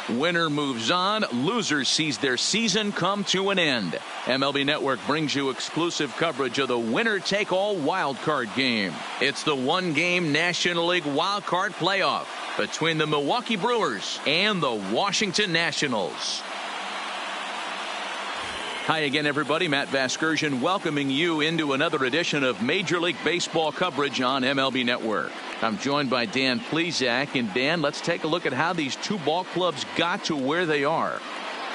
Winner moves on. Loser sees their season come to an end. MLB Network brings you exclusive coverage of the winner-take-all wild card game. It's the one-game National League wild card playoff between the Milwaukee Brewers and the Washington Nationals. Hi again, everybody. Matt Vasgersian welcoming you into another edition of Major League Baseball coverage on MLB Network. I'm joined by Dan Plesac. And Dan, let's take a look at how these two ball clubs got to where they are.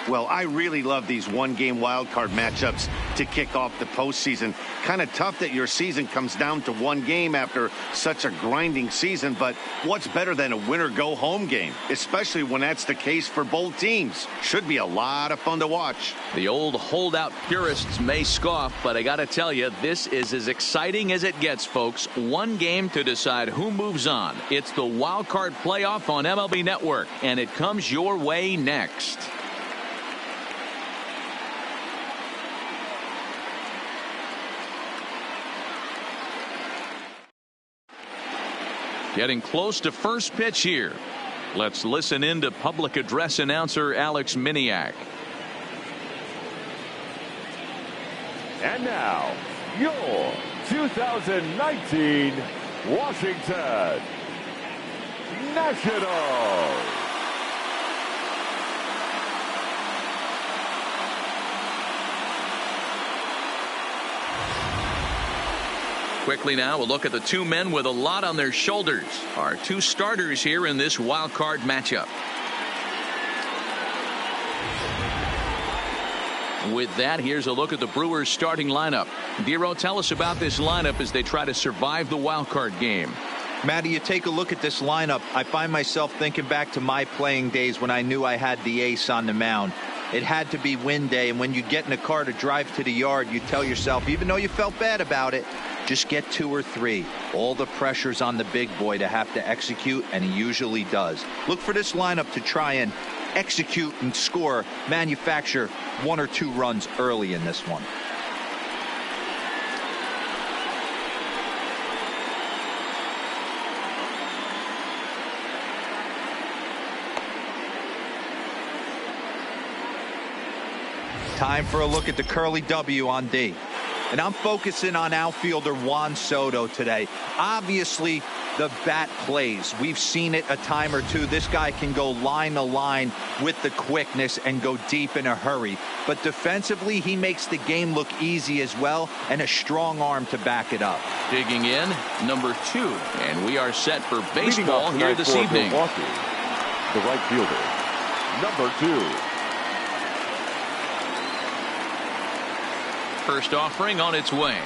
Well, I really love these one-game wild card matchups to kick off the postseason. Kind of tough that your season comes down to one game after such a grinding season, but what's better than a winner-go-home game, especially when that's the case for both teams? Should be a lot of fun to watch. The old holdout purists may scoff, but I got to tell you, this is as exciting as it gets, folks. One game to decide who moves on. It's the wild card playoff on MLB Network, and it comes your way next. Getting close to first pitch here. Let's listen in to public address announcer Alex Miniak. And now, your 2019 Washington Nationals. Quickly now, we'll look at the two men with a lot on their shoulders. Our two starters here in this wild card matchup. With that, here's a look at the Brewers starting lineup. Dero, tell us about this lineup as they try to survive the wild card game. Matty, you take a look at this lineup. I find myself thinking back to my playing days when I knew I had the ace on the mound. It had to be win day, and when you get in a car to drive to the yard, you tell yourself, even though you felt bad about it, just get 2 or 3. All the pressure's on the big boy to have to execute, and he usually does. Look for this lineup to try and execute and score, manufacture 1 or 2 runs early in this one. Time for a look at the curly W on D. And I'm focusing on outfielder Juan Soto today. Obviously, the bat plays. We've seen it a time or two. This guy can go line to line with the quickness and go deep in a hurry. But defensively, he makes the game look easy as well, and a strong arm to back it up. Digging in, number 2. And we are set for baseball here this evening. Milwaukee, the right fielder, number 2. First offering on its way.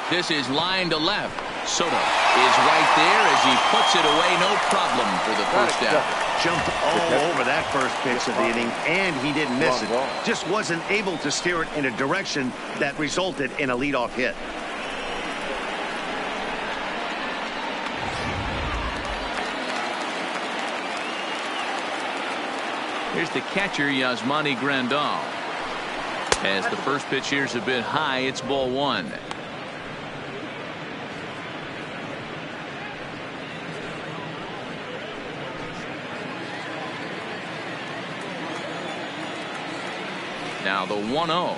This is line to left. Soto is right there as he puts it away. No problem for the first out. Jumped all over that first pitch of the inning, and he didn't miss it. Just wasn't able to steer it in a direction that resulted in a leadoff hit. Here's the catcher, Yasmani Grandal. As the first pitch here's a bit high, it's ball 1. Now the 1-0.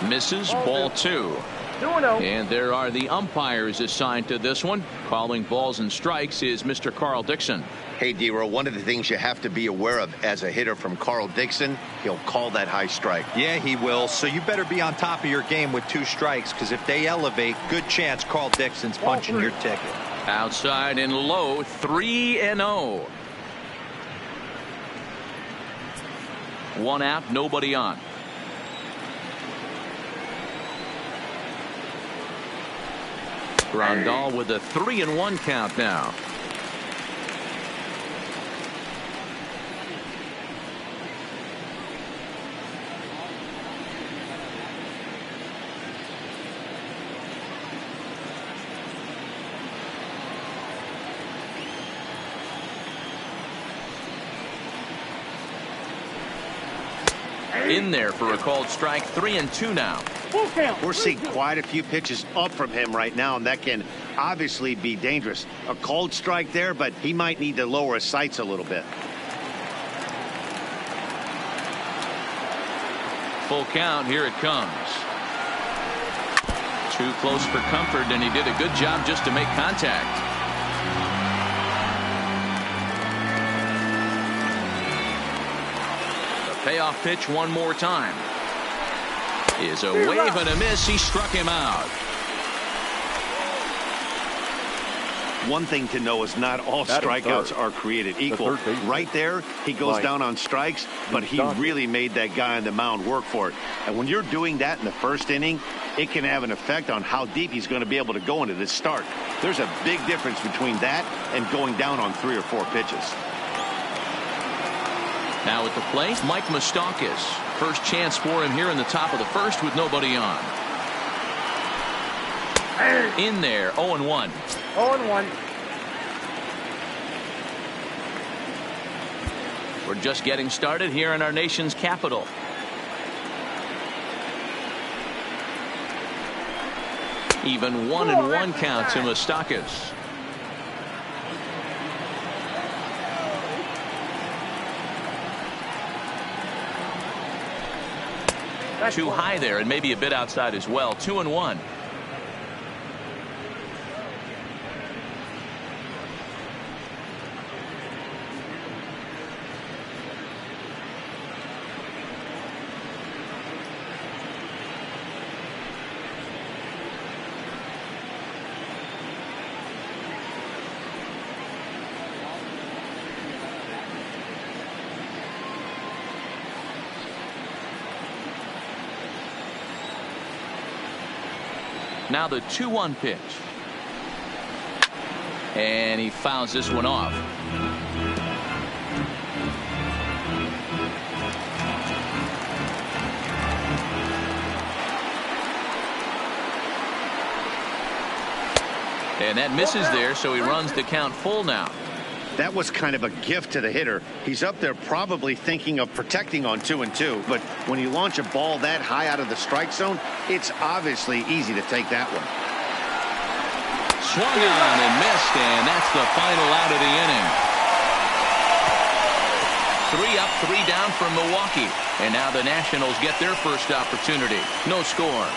Misses, ball 2. And there are the umpires assigned to this one. Calling balls and strikes is Mr. Carl Dixon. Hey, Dero, one of the things you have to be aware of as a hitter from Carl Dixon, he'll call that high strike. Yeah, he will. So you better be on top of your game with 2 strikes, because if they elevate, good chance Carl Dixon's punching your ticket. Outside and low, 3-0. 1 out, nobody on. Grandal with a 3-1 count now. In there for a called strike. 3-2 now. We're seeing quite a few pitches up from him right now, and that can obviously be dangerous. A called strike there, but he might need to lower his sights a little bit. Full count. Here it comes. Too close for comfort, and he did a good job just to make contact. The payoff pitch one more time. Is a wave and a miss. He struck him out. One thing to know is not all strikeouts are created equal. Right there, he goes down on strikes, but he really made that guy on the mound work for it. And when you're doing that in the first inning, it can have an effect on how deep he's going to be able to go into this start. There's a big difference between that and going down on 3 or 4 pitches. Now at the plate, Mike Moustakas. First chance for him here in the top of the first with nobody on. In there, 0-1. 0-1. We're just getting started here in our nation's capital. Even 1-1 count to Moustakas. Too high there and maybe a bit outside as well. 2-1. Now the 2-1 pitch. And he fouls this one off. And that misses there, so he runs the count full now. That was kind of a gift to the hitter. He's up there probably thinking of protecting on 2-2, but when you launch a ball that high out of the strike zone, it's obviously easy to take that one. Swung on and missed, and that's the final out of the inning. 3 up, 3 down for Milwaukee, and now the Nationals get their first opportunity. No score.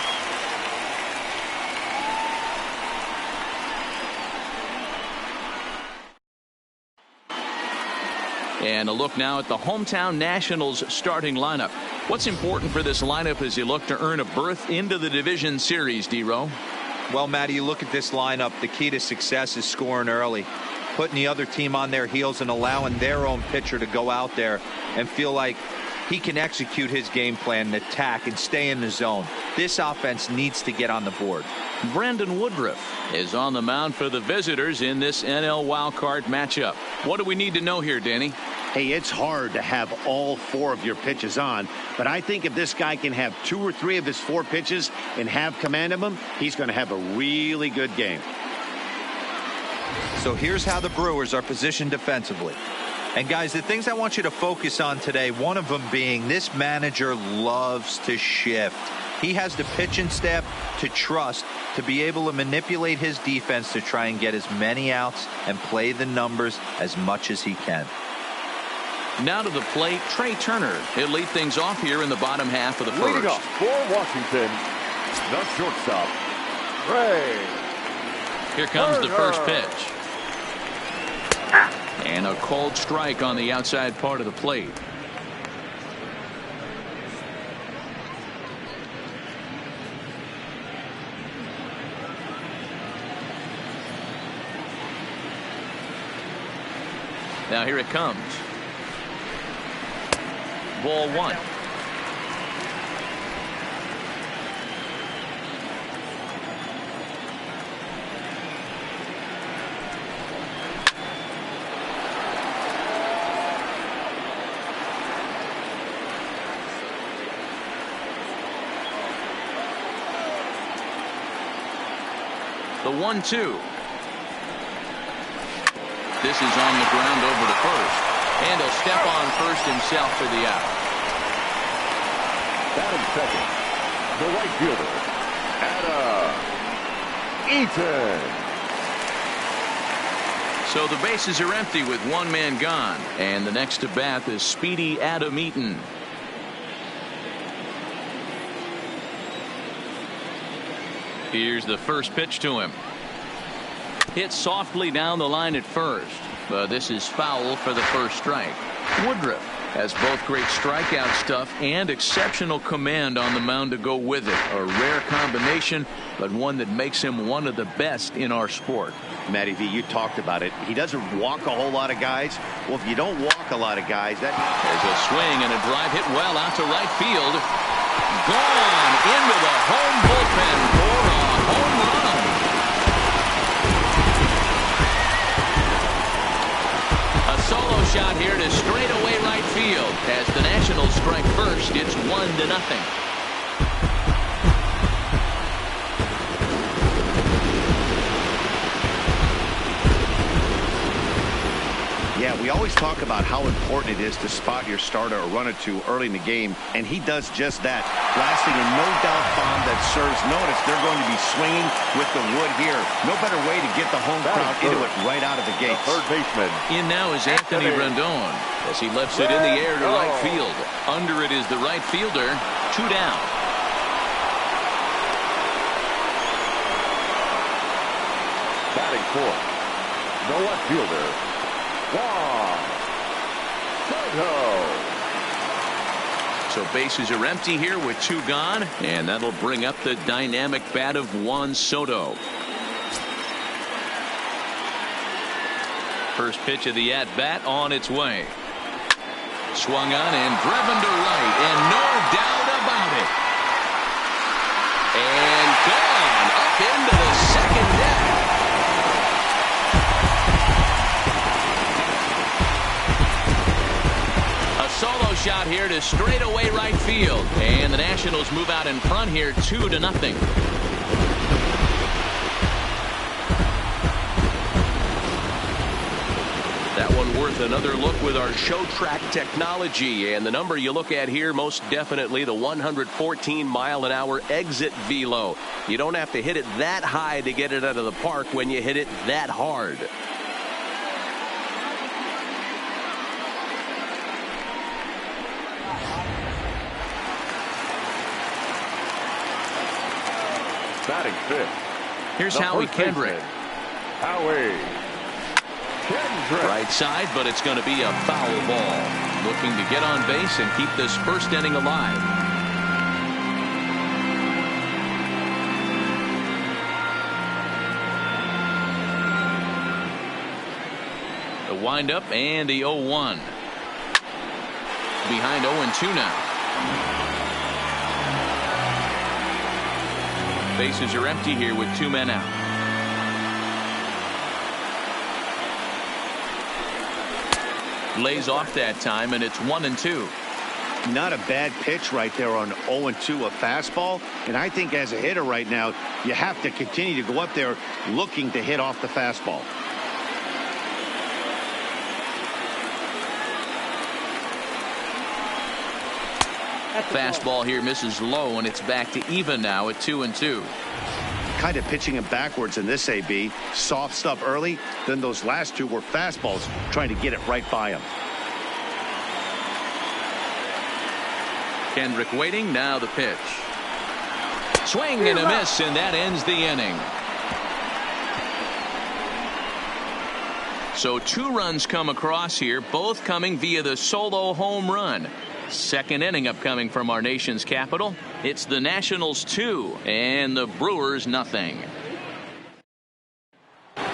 And a look now at the hometown Nationals starting lineup. What's important for this lineup as you look to earn a berth into the division series, D-Row? Well, Matty, you look at this lineup, the key to success is scoring early, putting the other team on their heels and allowing their own pitcher to go out there and feel like he can execute his game plan and attack and stay in the zone. This offense needs to get on the board. Brandon Woodruff is on the mound for the visitors in this NL wildcard matchup. What do we need to know here, Danny? Hey, it's hard to have all 4 of your pitches on, but I think if this guy can have 2 or 3 of his 4 pitches and have command of them, he's going to have a really good game. So here's how the Brewers are positioned defensively. And guys, the things I want you to focus on today, one of them being this manager loves to shift. He has the pitching staff to trust to be able to manipulate his defense to try and get as many outs and play the numbers as much as he can. Now to the plate, Trey Turner. He'll lead things off here in the bottom half of the first. Leading off for Washington, the shortstop, Trey. Here comes the first pitch. And a cold strike on the outside part of the plate. Now here it comes. Ball 1. The 1-2. This is on the ground over to first. And he'll step on first himself for the out. Batting second, the right fielder, Adam Eaton. So the bases are empty with one man gone. And the next to bat is speedy Adam Eaton. Here's the first pitch to him. Hit softly down the line at first, but this is foul for the first strike. Woodruff has both great strikeout stuff and exceptional command on the mound to go with it. A rare combination, but one that makes him one of the best in our sport. Matty V, you talked about it. He doesn't walk a whole lot of guys. Well, if you don't walk a lot of guys, that... There's a swing and a drive hit well out to right field. Gone into the home bullpen for a home run. A solo shot here to straightaway right field. As the Nationals strike first, it's 1-0. Yeah, we always talk about how important it is to spot your starter or run it to early in the game, and he does just that. Blasting a no-doubt bomb that serves notice. They're going to be swinging with the wood here. No better way to get the home crowd into it right out of the gates. Third baseman. In now is Anthony Rendon as he lefts it in the air to right field. Under it is the right fielder. 2 down. Batting fourth. No left fielder. Juan Soto. So bases are empty here with 2 gone, and that'll bring up the dynamic bat of Juan Soto. First pitch of the at-bat on its way. Swung on and driven to right, and no doubt about it. And gone up into the second deck. Solo shot here to straightaway right field, and the Nationals move out in front here 2-0. That one worth another look with our show track technology, and the number you look at here most definitely the 114-mile-an-hour exit velo. You don't have to hit it that high to get it out of the park when you hit it that hard. Batting fifth. Here's Howie Kendrick. Howie Kendrick. Right side, but it's going to be a foul ball. Looking to get on base and keep this first inning alive. The windup and the 0-1. Behind 0-2 now. Bases are empty here with 2 men out. Lays off that time, and it's 1-2. Not a bad pitch right there on 0-2, a fastball. And I think as a hitter right now, you have to continue to go up there looking to hit off the fastball. Fastball here misses low, and it's back to even now at 2-2. Kind of pitching him backwards in this AB. Soft stuff early, then those last 2 were fastballs trying to get it right by him. Kendrick waiting, now the pitch. Swing and a miss, and that ends the inning. So 2 runs come across here, both coming via the solo home run. Second inning upcoming from our nation's capital. It's the Nationals 2 and the Brewers nothing. At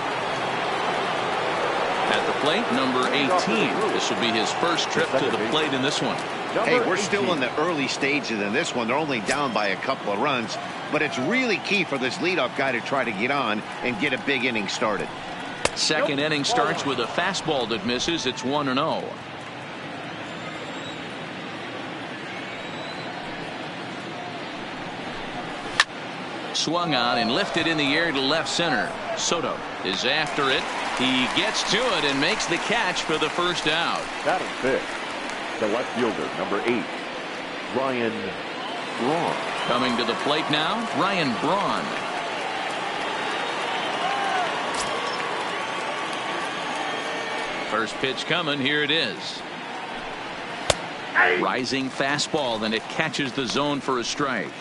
the plate, number 18. This will be his first trip to the plate in this one. Hey, we're still in the early stages in this one. They're only down by a couple of runs, but it's really key for this leadoff guy to try to get on and get a big inning started. Second inning starts with a fastball that misses. It's 1-0. Swung on and lifted in the air to left center. Soto is after it. He gets to it and makes the catch for the first out. Batting fifth, the left fielder, number 8, Ryan Braun. Coming to the plate now, Ryan Braun. First pitch coming. Here it is. Rising fastball, then it catches the zone for a strike.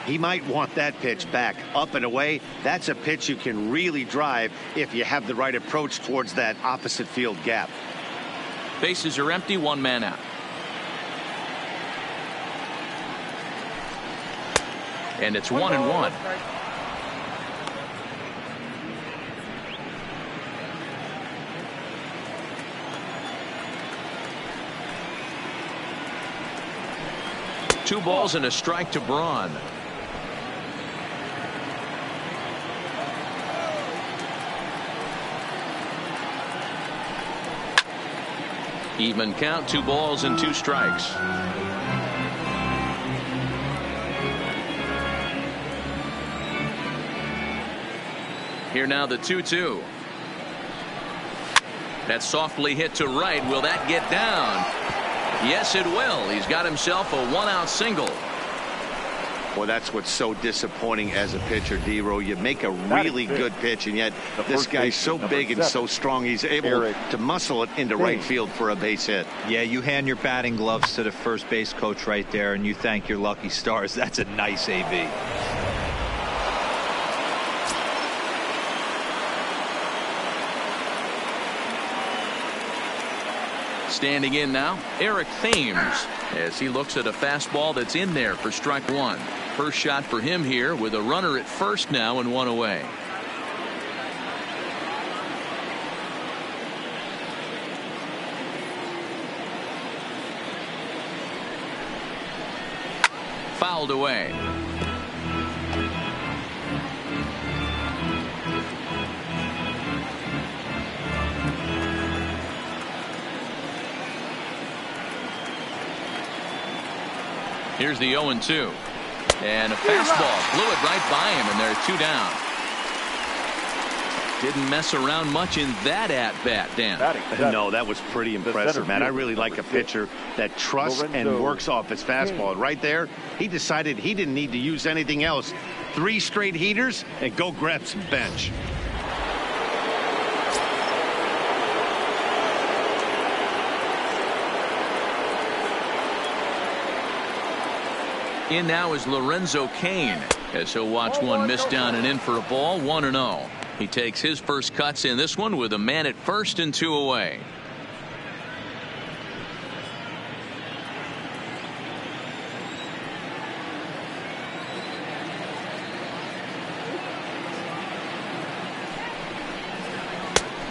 He might want that pitch back, up and away. That's a pitch you can really drive if you have the right approach towards that opposite field gap. Bases are empty, one man out. And it's 1-1. Two balls and a strike to Braun. Even count, 2 balls and 2 strikes. Here now the 2-2. That's softly hit to right. Will that get down? Yes, it will. He's got himself a 1-out single. Well, that's what's so disappointing as a pitcher, D-Row. You make a really good pitch, and yet this guy's so big and so strong, he's able to muscle it into right field for a base hit. Yeah, you hand your batting gloves to the first base coach right there, and you thank your lucky stars. That's a nice AB. Standing in now, Eric Thames, as he looks at a fastball that's in there for strike 1. First shot for him here with a runner at first now and 1 away. Fouled away. Here's the 0-2. And a fastball blew it right by him, and there are 2 down. Didn't mess around much in that at-bat, Dan. No, that was pretty impressive, man. I really like a pitcher that trusts and works off his fastball. And right there, he decided he didn't need to use anything else. 3 straight heaters and go grab some bench. In now is Lorenzo Cain, as he'll watch one miss down and in for a ball. 1-0. He takes his first cuts in this one with a man at first and 2 away.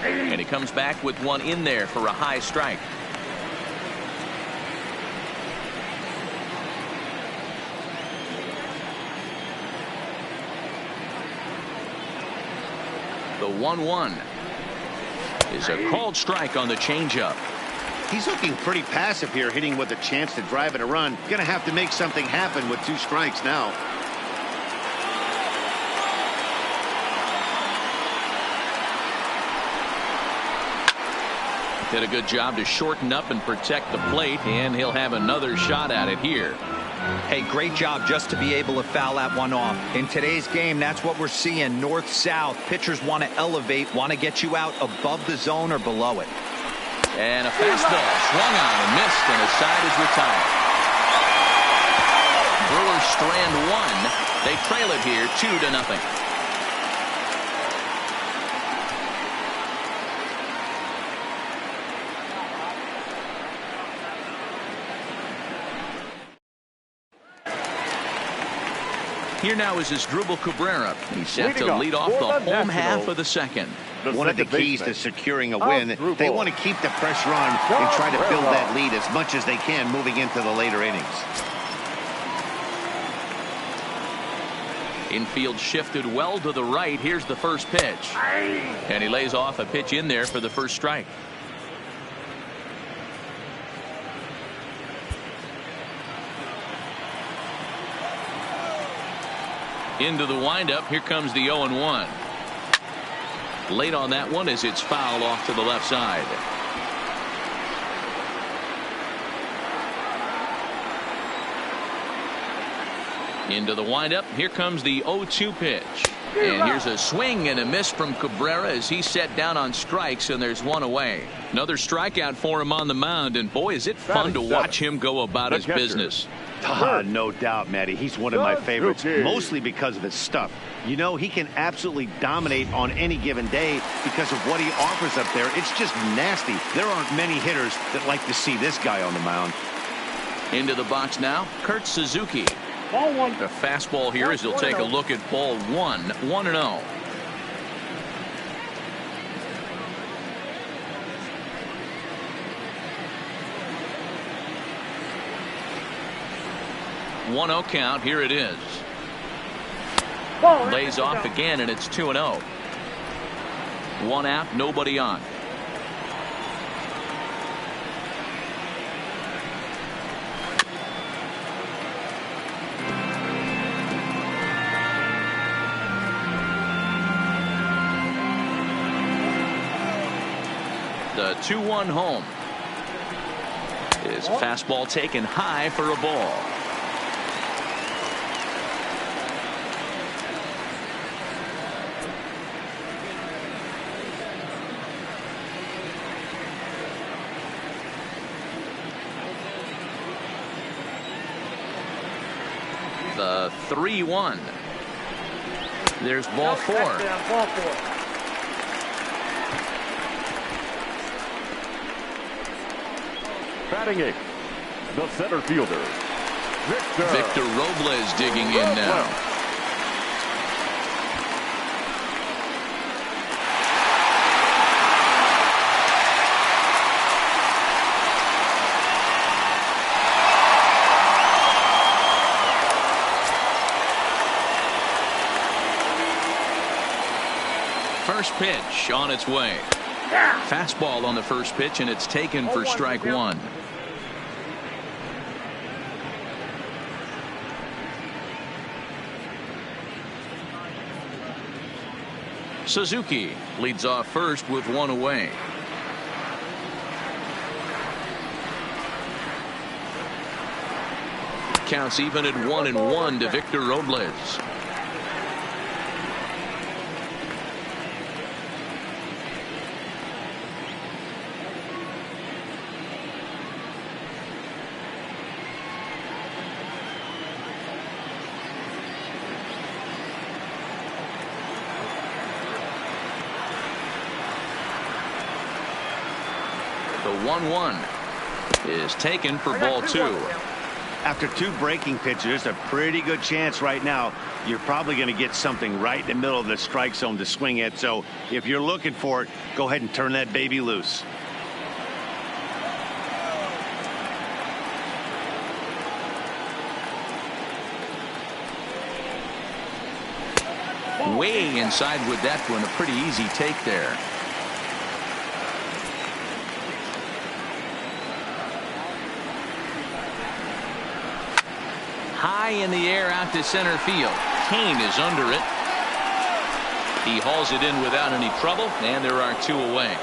And he comes back with one in there for a high strike. The 1-1 is a called strike on the changeup. He's looking pretty passive here, hitting with a chance to drive it a run. Gonna have to make something happen with 2 strikes now. Did a good job to shorten up and protect the plate, and he'll have another shot at it here. Hey, great job just to be able to foul that one off. In today's game, that's what we're seeing. North-south. Pitchers want to elevate, want to get you out above the zone or below it. And a fastball swung on and missed, and his side is retired. Brewers strand 1. They trail it here 2-0. Here now is Asdrubal Cabrera. He's set to lead off the home half of the second. One of the keys to securing a win, they want to keep the pressure on and try to build that lead as much as they can moving into the later innings. Infield shifted well to the right. Here's the first pitch. And he lays off a pitch in there for the first strike. Into the windup. Here comes the 0-1. Late on that one as it's fouled off to the left side. Into the windup. Here comes the 0-2 pitch. And here's a swing and a miss from Cabrera as he's set down on strikes, and there's one away. Another strikeout for him on the mound, and boy, is it fun to watch him go about his business. No doubt, Matty. He's one of my favorites, mostly because of his stuff. You know, he can absolutely dominate on any given day because of what he offers up there. It's just nasty. There aren't many hitters that like to see this guy on the mound. Into the box now, Kurt Suzuki. Ball one. The fastball here as he'll take a look at ball one, 1-0. One-0 count. Here it is. Lays off again, and it's 2-0. One out, nobody on. The 2-1 home. His fastball taken high for a ball. The 3-1. There's ball four. Ball four. Batting eighth, the center fielder, Victor Robles digging in now. First pitch on its way. Fastball on the first pitch, and it's taken for strike one. Suzuki leads off first with one away. Counts even at 1-1 to Victor Robles. The 1-1 is taken for ball two. After two breaking pitches, there's a pretty good chance right now you're probably going to get something right in the middle of the strike zone to swing at. So if you're looking for it, go ahead and turn that baby loose. Way inside with that one. A pretty easy take there. High in the air out to center field. Kane is under it. He hauls it in without any trouble, and there are two away.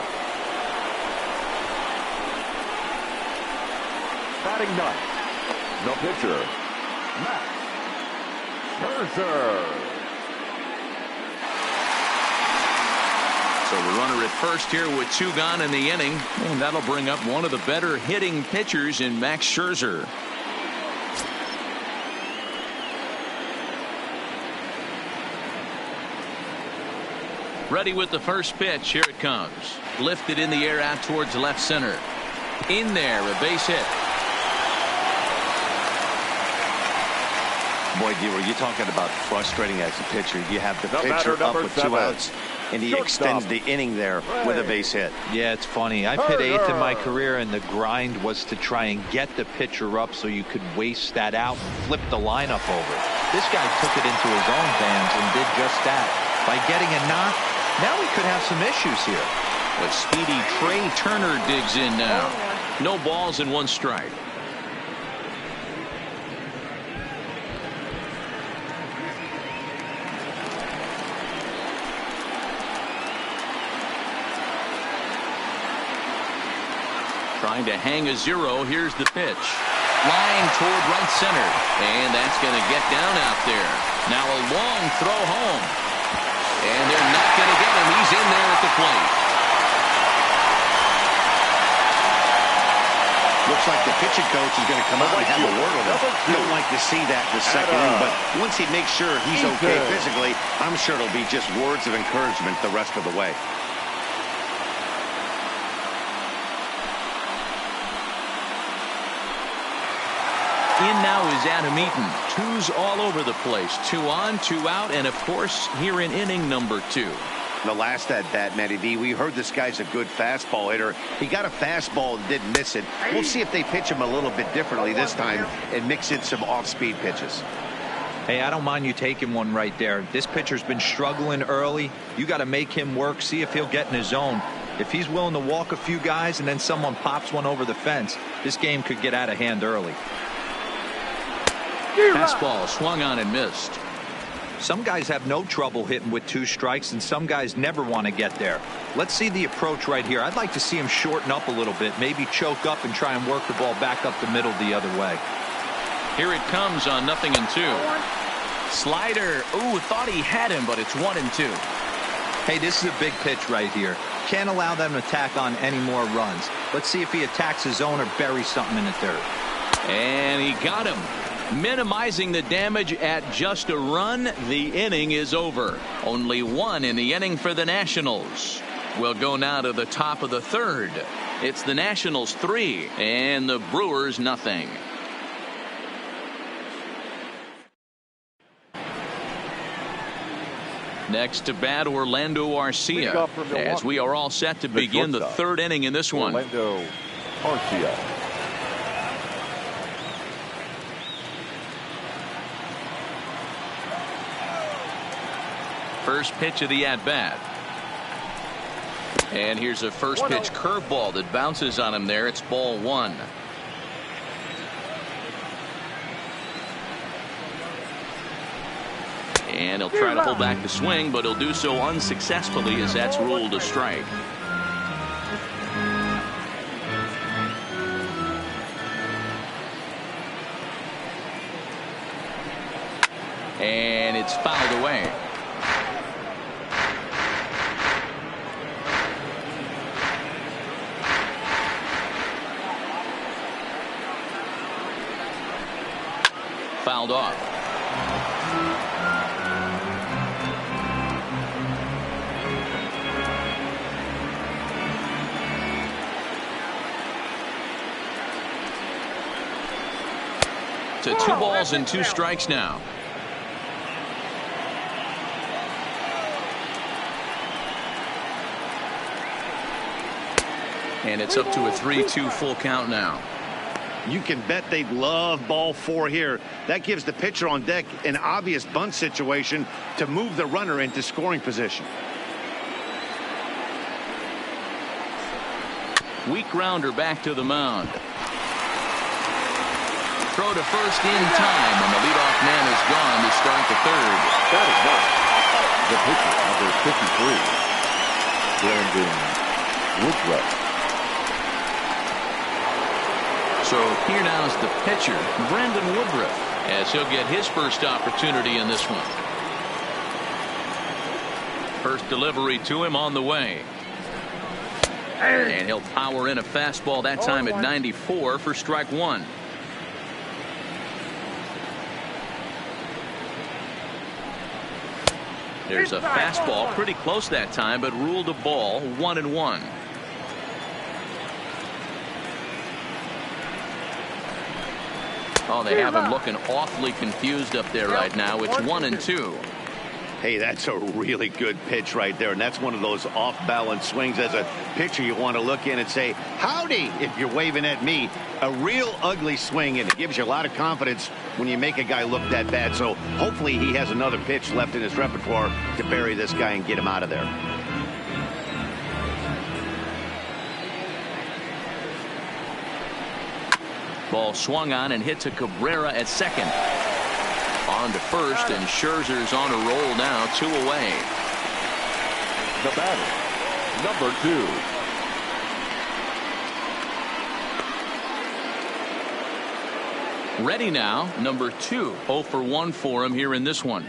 batting ninth, the pitcher, Max Scherzer. So the runner at first here with two gone in the inning, and that'll bring up one of the better hitting pitchers in Max Scherzer. Ready with the first pitch. Here it comes. Lifted in the air out towards left center. In there, a base hit. Boy, D, you're talking about frustrating as a pitcher. You have the pitcher up with 2 outs, and he extends the inning there with a base hit. Yeah, it's funny. I've hit 8th in my career, and the grind was to try and get the pitcher up so you could waste that out and flip the lineup over. This guy took it into his own hands and did just that. By getting a knock, now we could have some issues here. But speedy Trey Turner digs in now. No balls and one strike. Trying to hang a zero. Here's the pitch. Line toward right center. And that's going to get down out there. Now a long throw home. And they're not going to get him. He's in there at the plate. Looks like the pitching coach is going to come out and have a word with him. You don't like to see that in the second inning, but once he makes sure he's okay physically, I'm sure it'll be just words of encouragement the rest of the way. In now is Adam Eaton. Twos all over the place. 2 on, 2 out, and of course here in inning number 2. The last at bat, Matty D, we heard this guy's a good fastball hitter. He got a fastball and didn't miss it. We'll see if they pitch him a little bit differently this time and mix in some off-speed pitches. Hey, I don't mind you taking one right there. This pitcher's been struggling early. You got to make him work, see if he'll get in his zone. If he's willing to walk a few guys and then someone pops one over the fence, this game could get out of hand early. Fastball swung on and missed. Some guys have no trouble hitting with 2 strikes, and some guys never want to get there. Let's see the approach right here. I'd like to see him shorten up a little bit, maybe choke up and try and work the ball back up the middle the other way. Here it comes on 0-2. Slider. Ooh, thought he had him, but it's 1-2. Hey, this is a big pitch right here. Can't allow them to tack on any more runs. Let's see if he attacks his zone or buries something in the dirt. And he got him. Minimizing the damage at just a run. The inning is over. Only 1 in the inning for the Nationals. We'll go now to the top of the 3rd. It's the Nationals 3 and the Brewers nothing. Next to bat, Orlando Arcia, as we are all set to begin the 3rd inning in this one. Orlando Arcia. First pitch of the at-bat. And here's a first pitch curveball that bounces on him there. It's ball 1. And he'll try to pull back the swing, but he'll do so unsuccessfully as that's ruled a strike. And it's fouled away. Fouled off. To 2 balls and 2 strikes now. And it's up to a 3-2 full count now. You can bet they love ball 4 here. That gives the pitcher on deck an obvious bunt situation to move the runner into scoring position. Weak grounder back to the mound. Throw to first in time, and the leadoff man is gone to start the 3rd. That is not the pitcher, number 53, Brandon Woodruff. So here now is the pitcher, Brandon Woodruff, as he'll get his first opportunity in this one. First delivery to him on the way. And he'll power in a fastball that time at 94 for strike 1. There's a fastball pretty close that time, but ruled a ball. 1-1. Oh, they have him looking awfully confused up there right now. It's 1-2. Hey, that's a really good pitch right there, and that's one of those off-balance swings. As a pitcher, you want to look in and say, howdy, if you're waving at me. A real ugly swing, and it gives you a lot of confidence when you make a guy look that bad. So hopefully he has another pitch left in his repertoire to bury this guy and get him out of there. Ball swung on and hit to Cabrera at second. On to first, and Scherzer's on a roll now, 2 away. The batter, number 2. Ready now, number 2. 0 for 1 for him here in this one.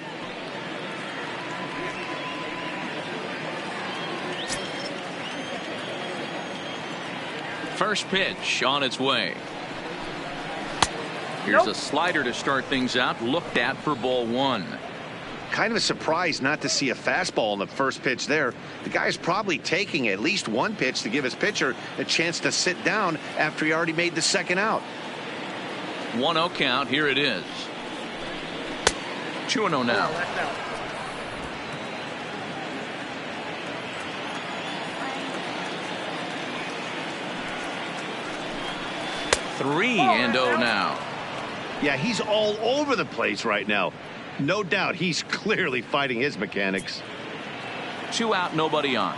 First pitch on its way. Here's a slider to start things out. Looked at for ball one. Kind of a surprise not to see a fastball in the first pitch there. The guy's probably taking at least one pitch to give his pitcher a chance to sit down after he already made the second out. 1-0 count. Here it is. 2-0 now. Three and 0 now. Yeah, he's all over the place right now. No doubt he's clearly fighting his mechanics. 2 out, nobody on.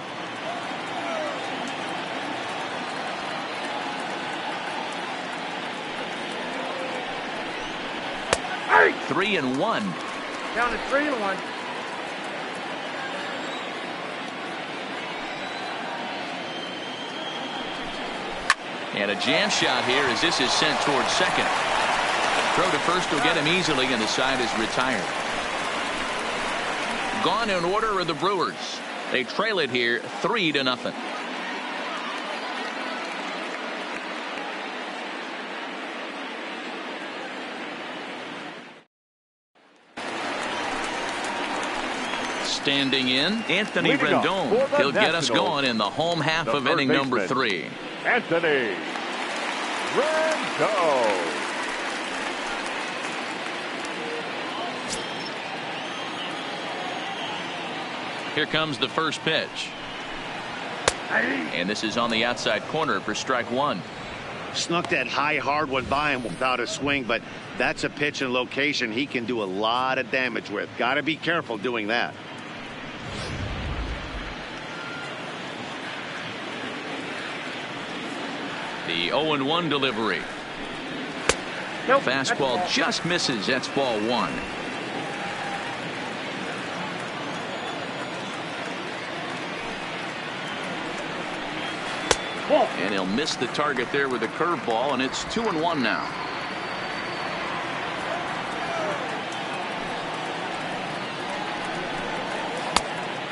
Hey! 3-1. Down to 3-1. And a jam shot here as this is sent towards second. Throw to first will get him easily, and the side is retired. Gone in order are the Brewers. They trail it here 3-0. Standing in, Anthony Rendon. He'll get us going in the home half of inning number 3. Anthony Rendon. Here comes the first pitch. And this is on the outside corner for strike one. Snuck that high hard one by him without a swing, but that's a pitch and location he can do a lot of damage with. Got to be careful doing that. The 0-1 delivery. Nope, Fastball just misses. That's ball one. And he'll miss the target there with a curveball, and it's 2-1 now.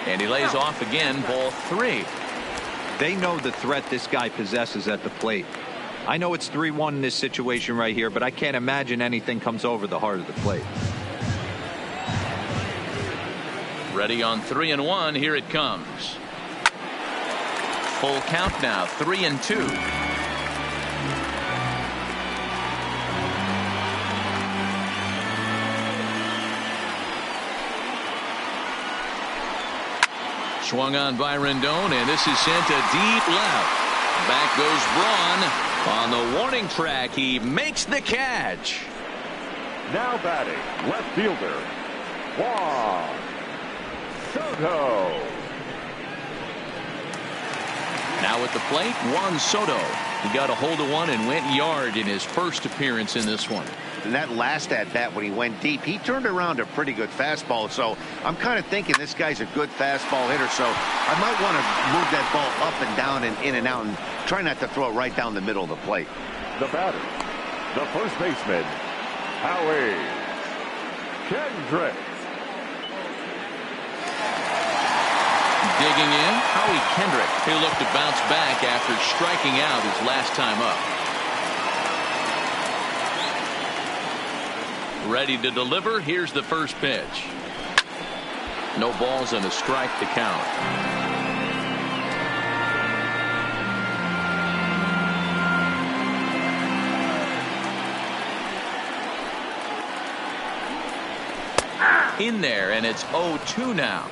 And he lays off again, ball 3. They know the threat this guy possesses at the plate. I know it's 3-1 in this situation right here, but I can't imagine anything comes over the heart of the plate. Ready on 3-1. Here it comes. Full count now, 3-2. Swung on by Rendon, and this is sent to deep left. Back goes Braun. On the warning track, he makes the catch. Now batting, left fielder, Juan Soto. Now at the plate, Juan Soto. He got a hold of one and went yard in his first appearance in this one. And that last at-bat when he went deep, he turned around a pretty good fastball. So I'm kind of thinking this guy's a good fastball hitter. So I might want to move that ball up and down and in and out and try not to throw it right down the middle of the plate. The batter, the first baseman, Howie Kendrick. Digging in, Howie Kendrick. He'll look to bounce back after striking out his last time up. Ready to deliver. Here's the first pitch. No balls and a strike to count. In there, and it's 0-2 now.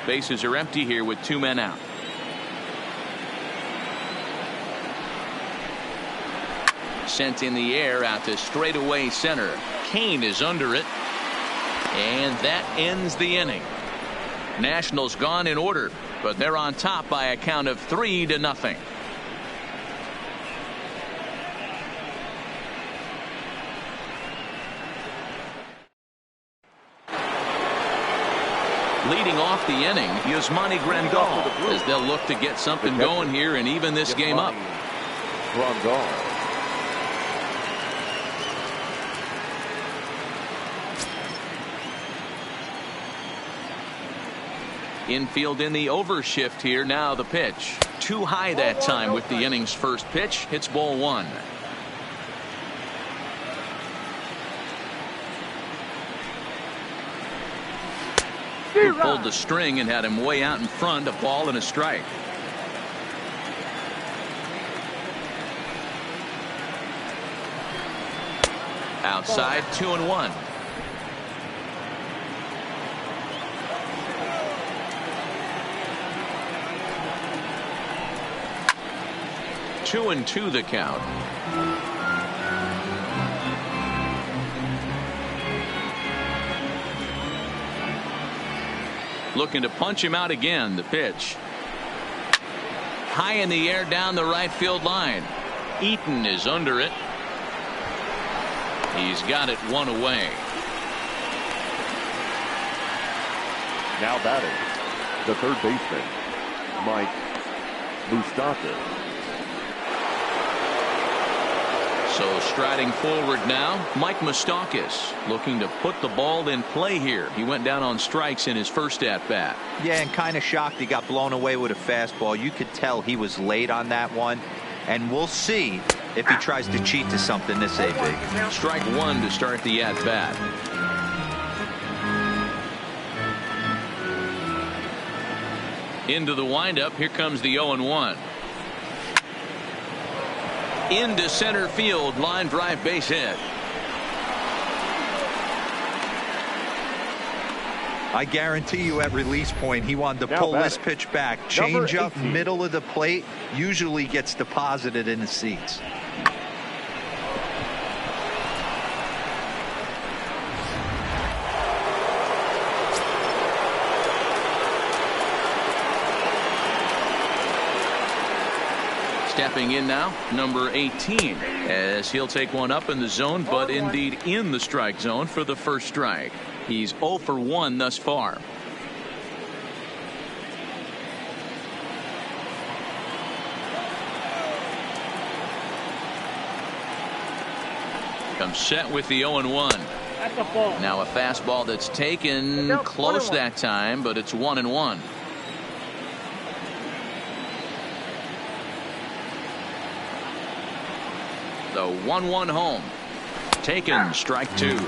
Bases are empty here with 2 men out. Sent in the air out to straightaway center. Kane is under it. And that ends the inning. Nationals gone in order, but they're on top by a count of 3-0. Leading off the inning, Yasmani Grandal, as they'll look to get something going here and even this game up. Grandal. Infield in the overshift here. Now the pitch. Too high that time with the inning's first pitch. Hits ball one. He pulled the string and had him way out in front. A ball and a strike. Outside, 2-1. Two and two the count. Looking to punch him out again. The pitch. High in the air down the right field line. Eaton is under it. He's got it one away. Now batting, the third baseman, Mike Moustakas. So striding forward now, Mike Moustakas looking to put the ball in play here. He went down on strikes in his first at bat. Yeah, and kind of shocked he got blown away with a fastball. You could tell he was late on that one. And we'll see if he tries to cheat to something this AB. Strike one to start the at bat. Into the windup. Here comes the 0-1. Into center field. Line drive base hit. I guarantee you at release point he wanted to Now pull batting. this pitch back. Change up middle of the plate usually gets deposited in the seats. Stepping in now, number 18, as he'll take one up in the zone, but indeed in the strike zone for the first strike. He's 0 for 1 thus far. Comes set with the 0-1. That's a ball. Now a fastball that's taken close that time, but it's 1-1. The 1-1 home. Taken, strike two.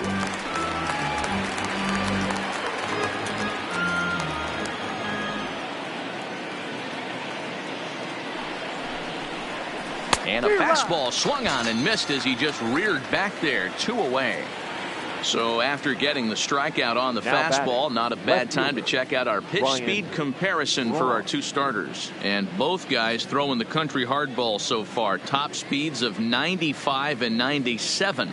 And a fastball swung on and missed as he just reared back there. 2 away. So after getting the strikeout on the fastball, not a bad time to check out our pitch speed comparison for our two starters. And both guys throwing the country hardball so far. Top speeds of 95 and 97.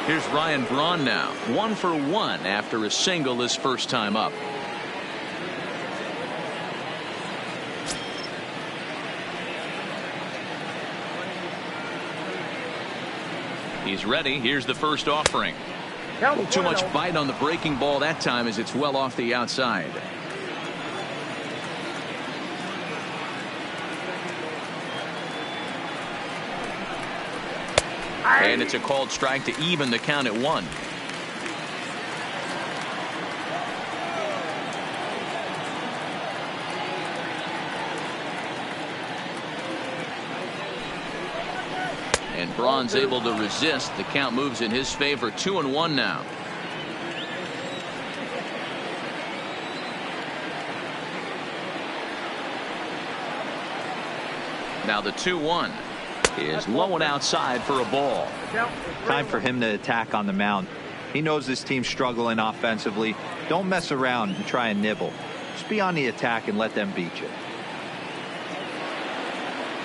Here's Ryan Braun now. 1 for 1 after a single his first time up. He's ready. Here's the first offering. Too much bite on the breaking ball that time as it's well off the outside. And it's a called strike to even the count at 1. And Braun's able to resist. The count moves in his favor. 2-1 now. Now the 2-1 is low and outside for a ball. Time for him to attack on the mound. He knows this team's struggling offensively. Don't mess around and try and nibble. Just be on the attack and let them beat you.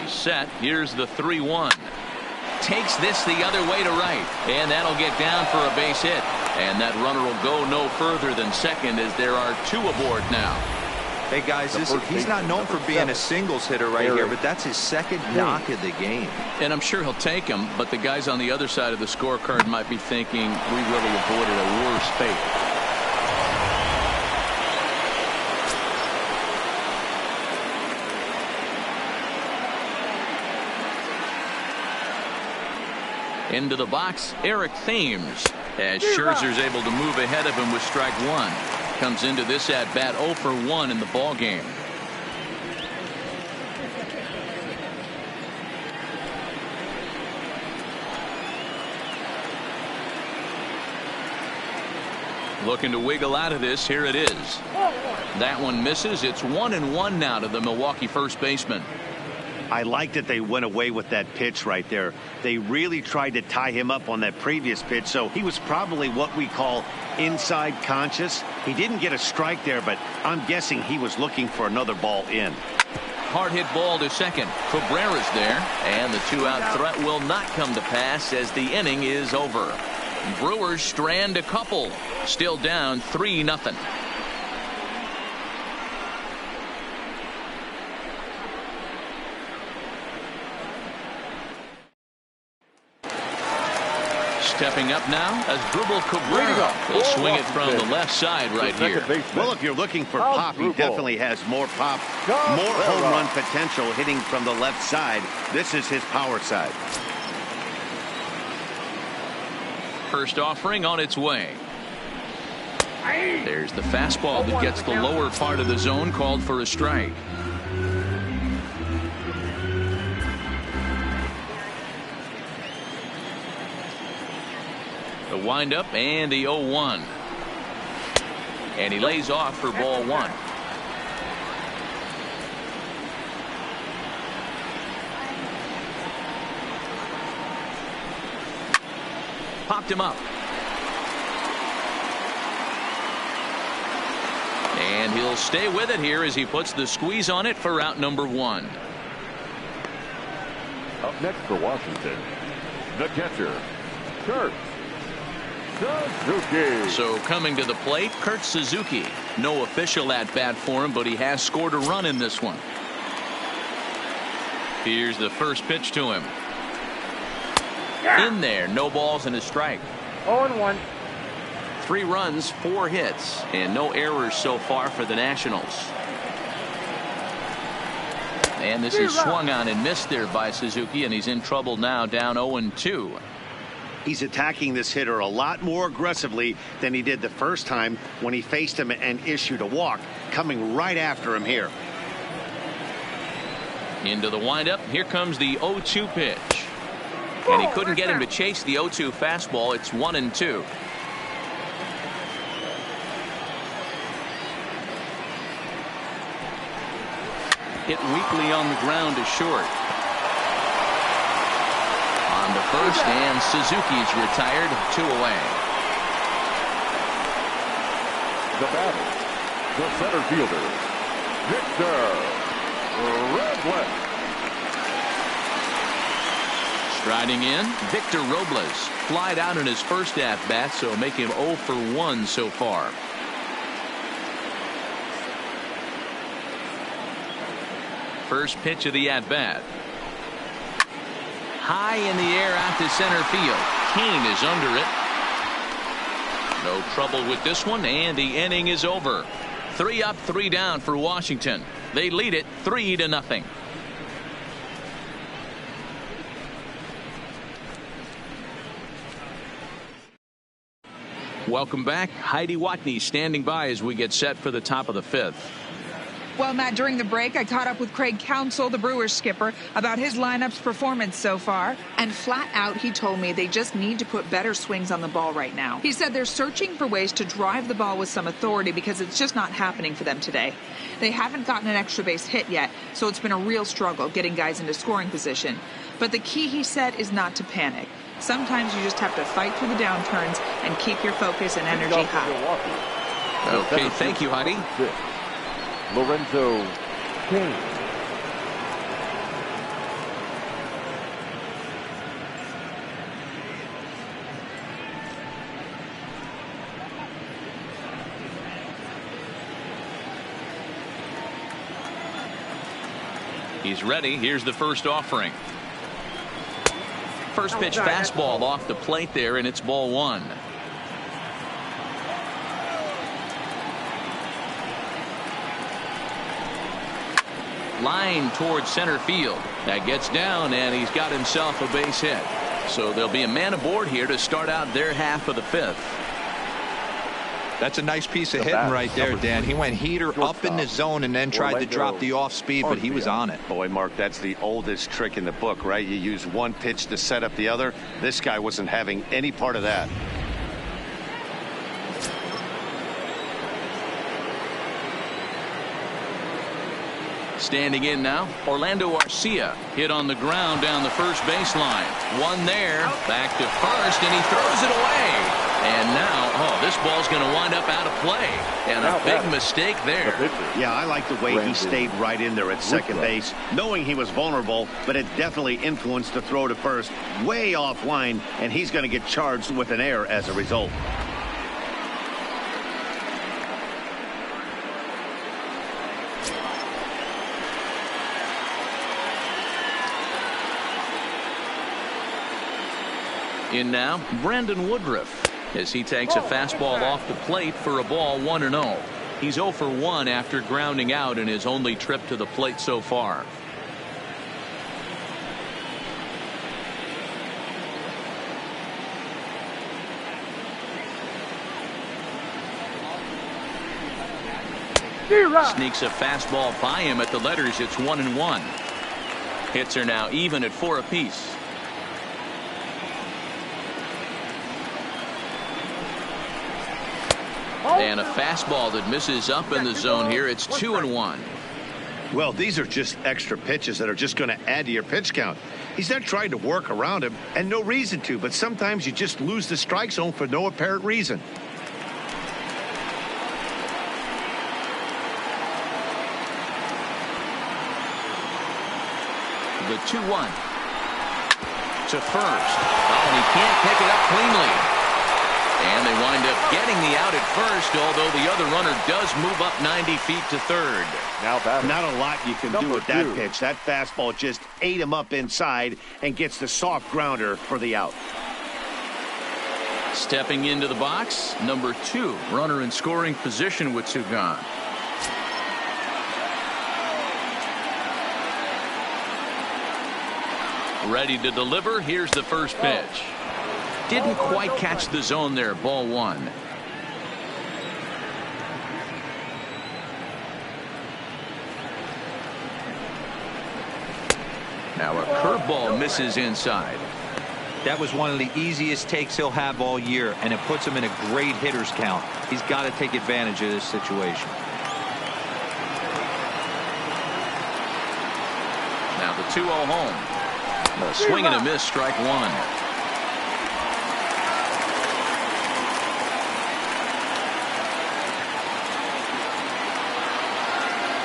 He's set. Here's the 3-1. Takes this the other way to right, and that'll get down for a base hit, and that runner will go no further than second as there are 2 aboard now. Hey guys, he's not known for being a singles hitter right here, but that's his second knock of the game. And I'm sure he'll take him, but the guys on the other side of the scorecard might be thinking we really avoided a worse fate. Into the box, Eric Thames. as Scherzer's able to move ahead of him with strike one. Comes into this at bat 0 for 1 in the ball game. Looking to wiggle out of this. Here it is. That one misses. It's 1-1 now to the Milwaukee first baseman. I like that they went away with that pitch right there. They really tried to tie him up on that previous pitch, so he was probably what we call inside conscious. He didn't get a strike there, but I'm guessing he was looking for another ball in. Hard hit ball to second. Cabrera's there, and the two-out threat will not come to pass as the inning is over. Brewers strand a couple. Still down 3-0. Stepping up now as Cabrera will swing it from the left side right here. Well, if you're looking for pop, he definitely has more pop, more home run potential hitting from the left side. This is his power side. First offering on its way. There's the fastball that gets the lower part of the zone, called for a strike. The windup and the 0-1. And he lays off for ball one. Popped him up. And he'll stay with it here as he puts the squeeze on it for out number one. Up next for Washington, the catcher, Kurt Suzuki. So coming to the plate, Kurt Suzuki. No official at bat for him, but he has scored a run in this one. Here's the first pitch to him. In there, no balls and a strike. 0-1. 3 runs, 4 hits, and no errors so far for the Nationals. And this is swung on and missed there by Suzuki, and he's in trouble now, down 0-2. He's attacking this hitter a lot more aggressively than he did the first time when he faced him and issued a walk, coming right after him here. Into the windup. Here comes the 0-2 pitch. And he couldn't get him to chase the 0-2 fastball. It's 1-2. Hit weakly on the ground to short. On the first, and Suzuki's retired. 2 away. The batter, the center fielder, Victor Robles. Striding in, Victor Robles. Flied out in his first at-bat, so make him 0 for 1 so far. First pitch of the at-bat. High in the air out to center field. Kane is under it. No trouble with this one, and the inning is over. 3 up, 3 down for Washington. They lead it 3-0. Welcome back. Heidi Watney standing by as we get set for the top of the 5th. Well, Matt, during the break, I caught up with Craig Counsell, the Brewers skipper, about his lineup's performance so far. And flat out, he told me they just need to put better swings on the ball right now. He said they're searching for ways to drive the ball with some authority because it's just not happening for them today. They haven't gotten an extra base hit yet, so it's been a real struggle getting guys into scoring position. But the key, he said, is not to panic. Sometimes you just have to fight through the downturns and keep your focus and energy high. Okay, thank you, Heidi. Lorenzo Kane. He's ready. Here's the first offering. First pitch fastball off the plate there, and it's ball 1. Line towards center field. That gets down, and he's got himself a base hit. So there'll be a man aboard here to start out their half of the fifth. That's a nice piece of hitting right there, Dan. He went heater up in the zone and then tried to drop the off speed, but he was on it. Boy, Mark, that's the oldest trick in the book, right? You use one pitch to set up the other. This guy wasn't having any part of that. Standing in now, Orlando Arcia hit on the ground down the first baseline. One there, back to first, and he throws it away. And now, this ball's going to wind up out of play. And a big mistake there. Yeah, I like the way he stayed right in there at second base, knowing he was vulnerable, but it definitely influenced the throw to first. Way offline, and he's going to get charged with an error as a result. In now, Brandon Woodruff, as he takes a fastball off the plate for a ball 1-0. He's 0 for 1 after grounding out in his only trip to the plate so far. Sneaks a fastball by him at the letters. It's 1-1. Hits are now even at 4 apiece. And a fastball that misses up in the zone here. It's 2-1. Well, these are just extra pitches that are just going to add to your pitch count. He's not trying to work around him, and no reason to, but sometimes you just lose the strike zone for no apparent reason. The 2-1 to first. Oh, and he can't pick it up cleanly. And they wind up getting the out at first, although the other runner does move up 90 feet to third. Now batting. Not a lot you can do with that pitch. That fastball just ate him up inside and gets the soft grounder for the out. Stepping into the box, number 2, runner in scoring position with 2 gone. Ready to deliver. Here's the first pitch. Didn't quite catch the zone there. Ball 1. Now a curveball misses inside. That was one of the easiest takes he'll have all year, and it puts him in a great hitter's count. He's got to take advantage of this situation. Now the 2-0 home. A swing and a miss, strike 1.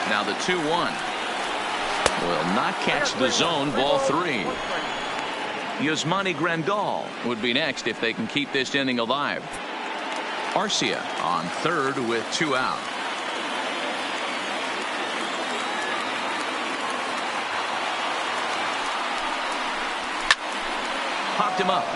Now the 2-1 will not catch the zone. Ball 3. Yasmani Grandal would be next if they can keep this inning alive. Arcia on third with 2 out. Popped him up.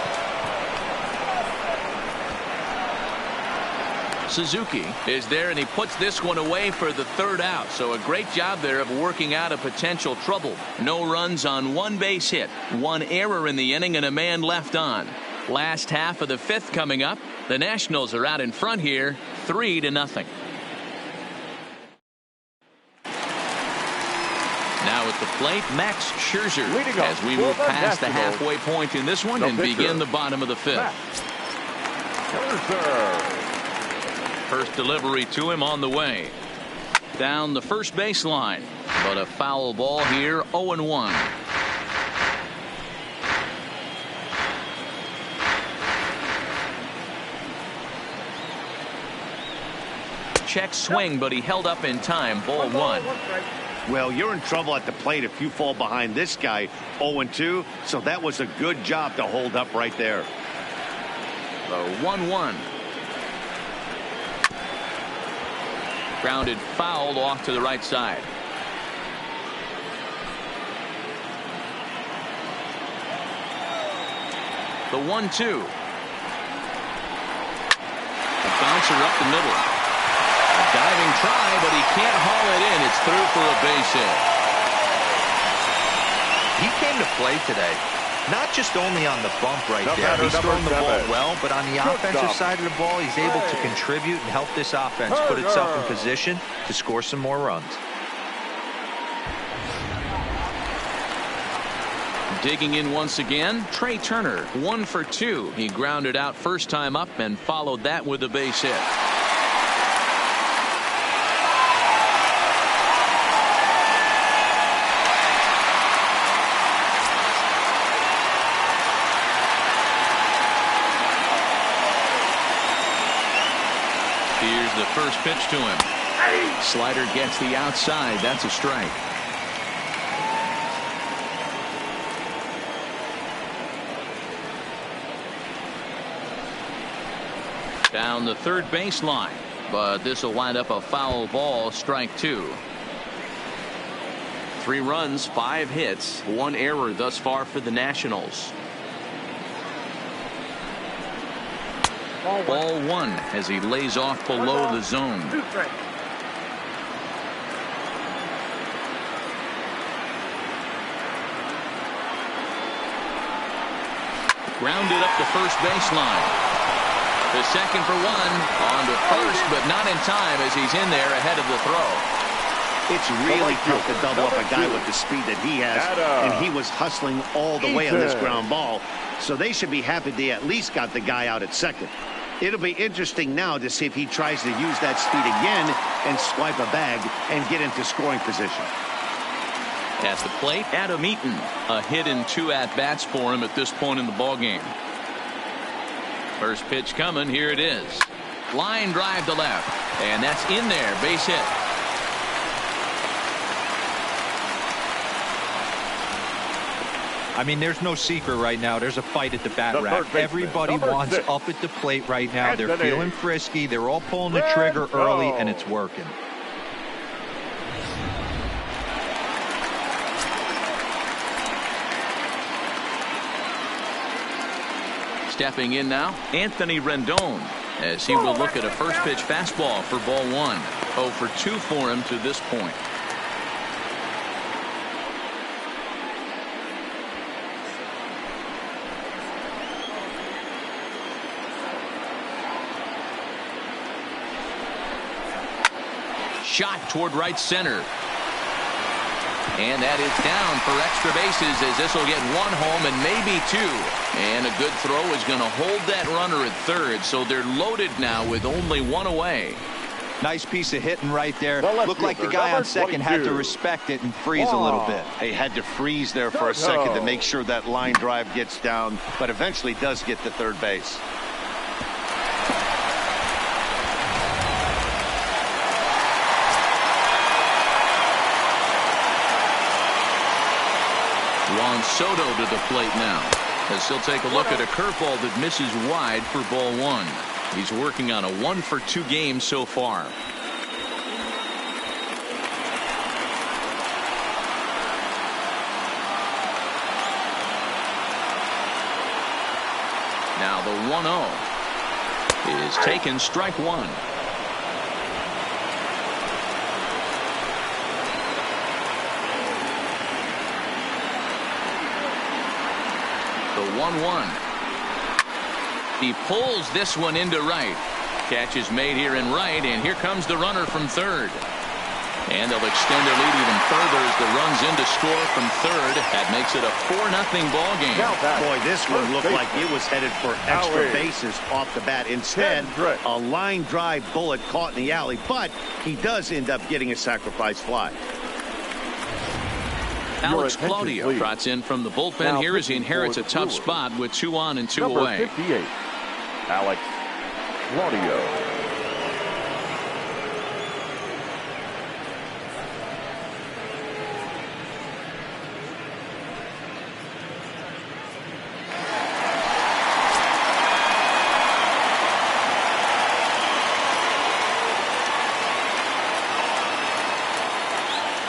Suzuki is there, and he puts this one away for the 3rd out. So a great job there of working out a potential trouble. No runs on 1 base hit, 1 error in the inning, and a man left on. Last half of the 5th coming up. The Nationals are out in front here, 3-0. Now at the plate, Max Scherzer, as we move past the halfway point in this one and begin the bottom of the 5th. First delivery to him on the way. Down the first baseline, but a foul ball here. 0-1. Check swing, but he held up in time. Ball 1. Well, you're in trouble at the plate if you fall behind this guy. 0-2, so that was a good job to hold up right there. The 1-1. Grounded foul off to the right side. The 1-2. A bouncer up the middle. A diving try, but he can't haul it in. It's through for a base hit. He came to play today. Not just only on the bump right there. He's throwing the ball well, but on the offensive side of the ball, he's able to contribute and help this offense put itself in position to score some more runs. Digging in once again, Trey Turner, 1 for 2. He grounded out first time up and followed that with a base hit. Here's the first pitch to him. Slider gets the outside. That's a strike. Down the third baseline, but this will wind up a foul ball. Strike 2. 3 runs, 5 hits, 1 error thus far for the Nationals. Ball 1 as he lays off below the zone. Grounded up the first baseline. The second for 1, on to first, but not in time as he's in there ahead of the throw. It's really tough to double up a guy with the speed that he has, and he was hustling all the way on this ground ball, so they should be happy they at least got the guy out at second. It'll be interesting now to see if he tries to use that speed again and swipe a bag and get into scoring position. At the plate, Adam Eaton, a hit in 2 at-bats for him at this point in the ballgame. First pitch coming. Here it is. Line drive to left, and that's in there. Base hit. I mean, there's no secret right now. There's a fight at the bat rack. Everybody wants up at the plate right now. They're feeling frisky. They're all pulling the trigger early, and it's working. Stepping in now, Anthony Rendon, as he will look at a first pitch fastball for ball 1. 0 for 2 for him to this point. Shot toward right center. And that is down for extra bases as this will get 1 home and maybe 2. And a good throw is going to hold that runner at third, so they're loaded now with only 1 away. Nice piece of hitting right there. Looked like the guy on second had to respect it and freeze a little bit. He had to freeze there for a second to make sure that line drive gets down, but eventually does get to third base. Juan Soto to the plate now, as he'll take a look at a curveball that misses wide for ball 1. He's working on a 1 for 2 game so far. Now the 1-0 is taken, strike 1. The 1-1. He pulls this one into right. Catch is made here in right, and here comes the runner from third. And they'll extend their lead even further as the runs in to score from third. That makes it a 4-0 ball game. Boy, this one looked like it was headed for extra bases off the bat. Instead, a line drive bullet caught in the alley, but he does end up getting a sacrifice fly. Alex Claudio trots in from the bullpen here as he inherits a tough spot with 2 on and 2 away. 58, Alex Claudio.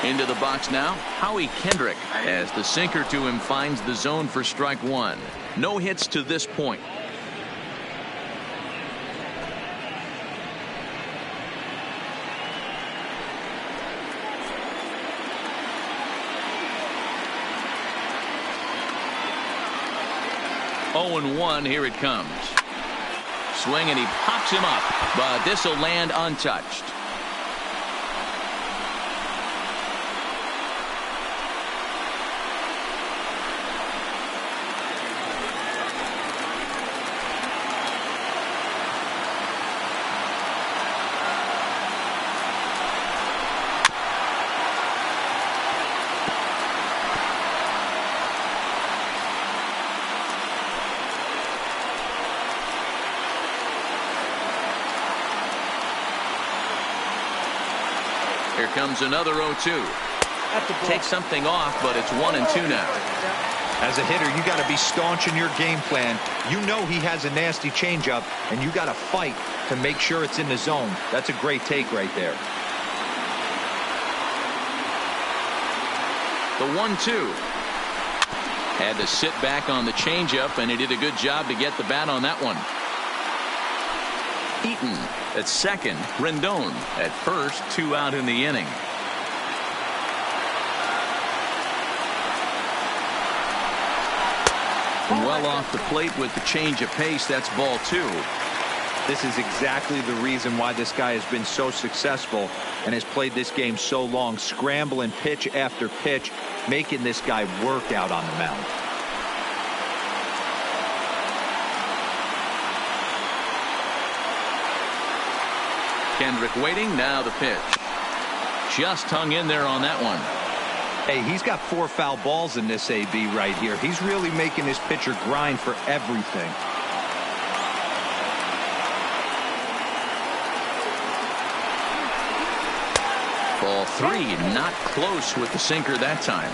Into the box now, Howie Kendrick, as the sinker to him finds the zone for strike 1. No hits to this point. 0-1. Here it comes. Swing, and he pops him up, but this will land untouched. Here comes another 0-2. Takes something off, but it's 1-2 now. As a hitter, you got to be staunch in your game plan. You know he has a nasty changeup, and you got to fight to make sure it's in the zone. That's a great take right there. The 1-2. Had to sit back on the changeup, and he did a good job to get the bat on that one. Eaton at second. Rendon at first. 2 out in the inning. Well off the plate with the change of pace. That's ball 2. This is exactly the reason why this guy has been so successful and has played this game so long, scrambling pitch after pitch, making this guy work out on the mound. Kendrick waiting. Now the pitch. Just hung in there on that one. Hey, he's got 4 foul balls in this AB right here. He's really making his pitcher grind for everything. Ball 3. Not close with the sinker that time.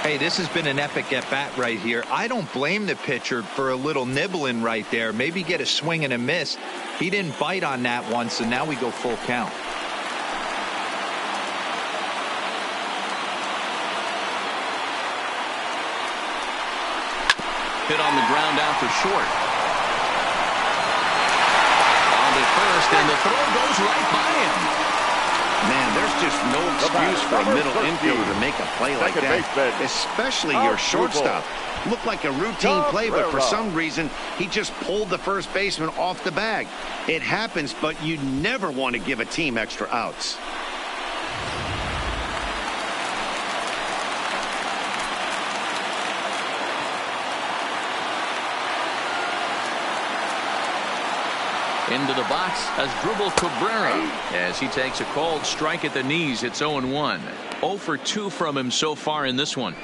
Hey, this has been an epic at-bat right here. I don't blame the pitcher for a little nibbling right there. Maybe get a swing and a miss. He didn't bite on that one, so now we go full count. Hit on the ground out for short. On to first, and the throw goes right by him. Man, there's just no excuse for a middle infielder to make a play like that, especially your shortstop. Looked like a routine play, but for some reason, he just pulled the first baseman off the bag. It happens, but you never want to give a team extra outs. Into the box as Dribble Cabrera as he takes a called strike at the knees. It's 0-1. 0 for 2 from him so far in this one.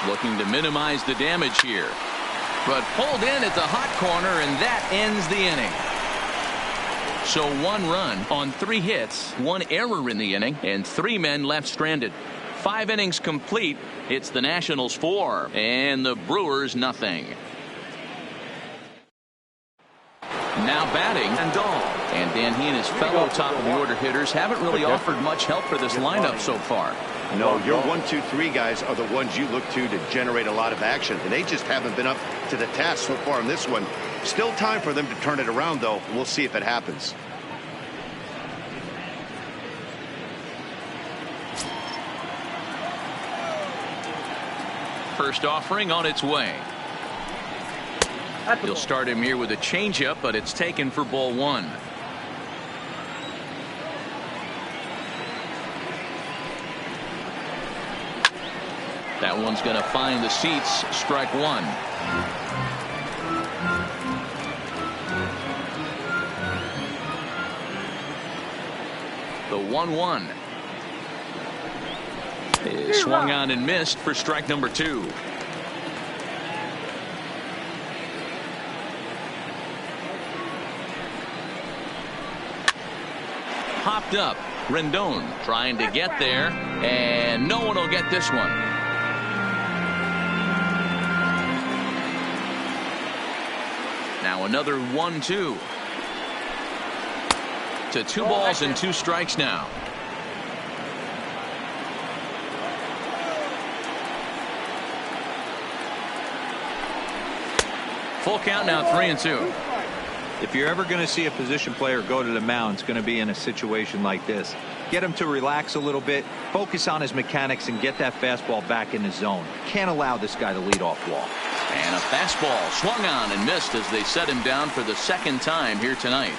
Looking to minimize the damage here, but pulled in at the hot corner, and that ends the inning. So 1 run on 3 hits, 1 error in the inning, and 3 men left stranded. 5 innings complete. It's the Nationals 4 and the Brewers nothing. Now batting and Dan, he and his fellow top of the order hitters haven't really offered much help for this lineup so far. No, your 1, 2, 3 guys are the ones you look to generate a lot of action, and they just haven't been up to the task so far in this one. Still time for them to turn it around, though. We'll see if it happens. First offering on its way. He'll start him here with a changeup, but it's taken for ball 1. That one's going to find the seats. Strike 1. The 1-1 is swung on and missed for strike number 2. Popped up. Rendon trying to get there, and no one will get this one. Now another 1-2. To 2 balls and 2 strikes now. Full count now, 3-2. If you're ever going to see a position player go to the mound, it's going to be in a situation like this. Get him to relax a little bit, focus on his mechanics, and get that fastball back in the zone. Can't allow this guy to lead off walk. And a fastball swung on and missed as they set him down for the second time here tonight.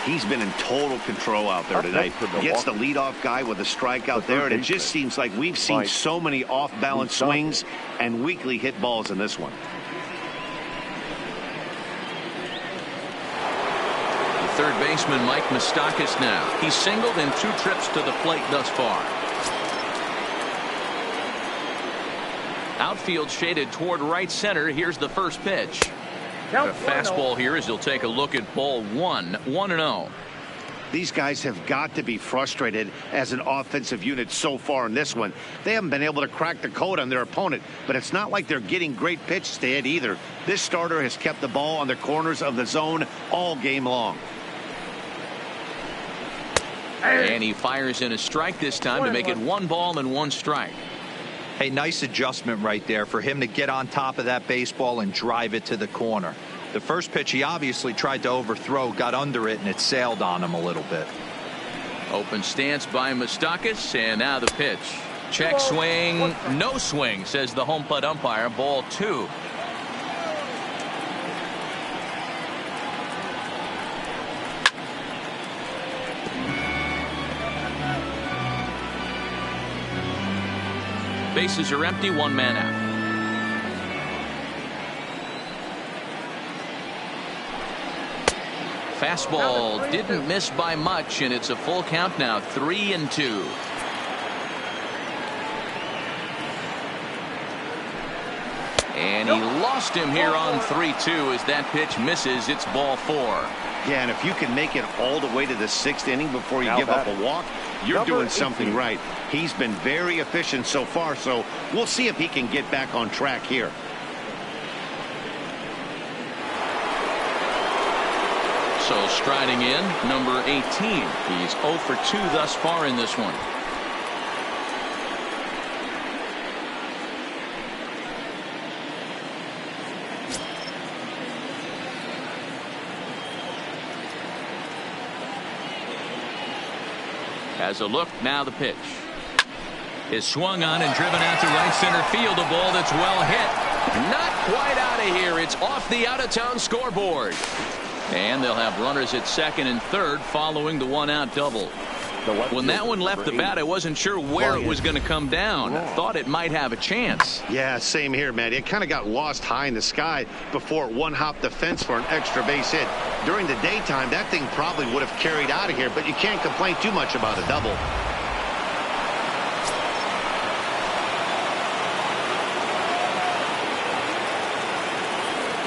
He's been in total control out there tonight. Gets the leadoff guy with a strikeout there, and it just seems like we've seen so many off-balance swings and weakly hit balls in this one. The third baseman, Mike Moustakas now. He's singled in 2 trips to the plate thus far. Outfield shaded toward right center. Here's the first pitch. A fastball here as he'll take a look at ball 1, 1-0. These guys have got to be frustrated as an offensive unit so far in this one. They haven't been able to crack the code on their opponent, but it's not like they're getting great pitches to hit either. This starter has kept the ball on the corners of the zone all game long. And he fires in a strike this time to make it 1 ball and 1 strike. Hey, nice adjustment right there for him to get on top of that baseball and drive it to the corner. The first pitch he obviously tried to overthrow, got under it, and it sailed on him a little bit. Open stance by Moustakas, and now the pitch. Check swing, no swing, says the home plate umpire. Ball 2. Bases are empty, 1 man out. Fastball didn't miss by much, and it's a full count now, 3-2. And he lost him here on 3-2 as that pitch misses. It's ball 4. Yeah, and if you can make it all the way to the 6th inning before you give up a walk, you're doing something right. He's been very efficient so far, so we'll see if he can get back on track here. So striding in, number 18. He's 0 for 2 thus far in this one. Has a look, now the pitch. Is swung on and driven out to right center field. A ball that's well hit. Not quite out of here. It's off the out-of-town scoreboard. And they'll have runners at second and third following the 1-out double. When that one left the bat, I wasn't sure where it was going to come down. Thought it might have a chance. Yeah, same here, man. It kind of got lost high in the sky before it one-hopped the fence for an extra base hit. During the daytime, that thing probably would have carried out of here, but you can't complain too much about a double.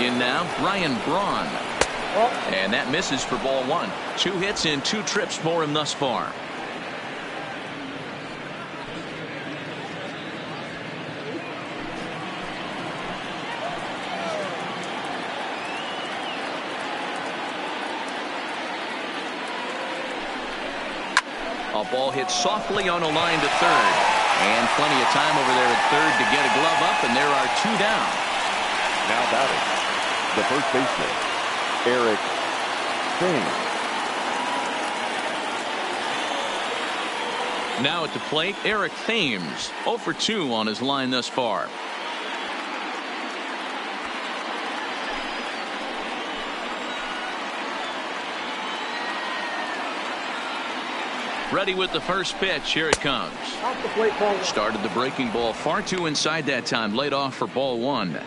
In now, Ryan Braun. And that misses for ball 1. 2 hits in 2 trips for him thus far. A ball hit softly on a line to third. And plenty of time over there at third to get a glove up, and there are 2 down. Now batting, the first baseman, Eric Thames. Now at the plate, Eric Thames, 0 for 2 on his line thus far. Ready with the first pitch. Here it comes. Off the plate, ball 1. Started the breaking ball far too inside that time. Laid off for ball 1.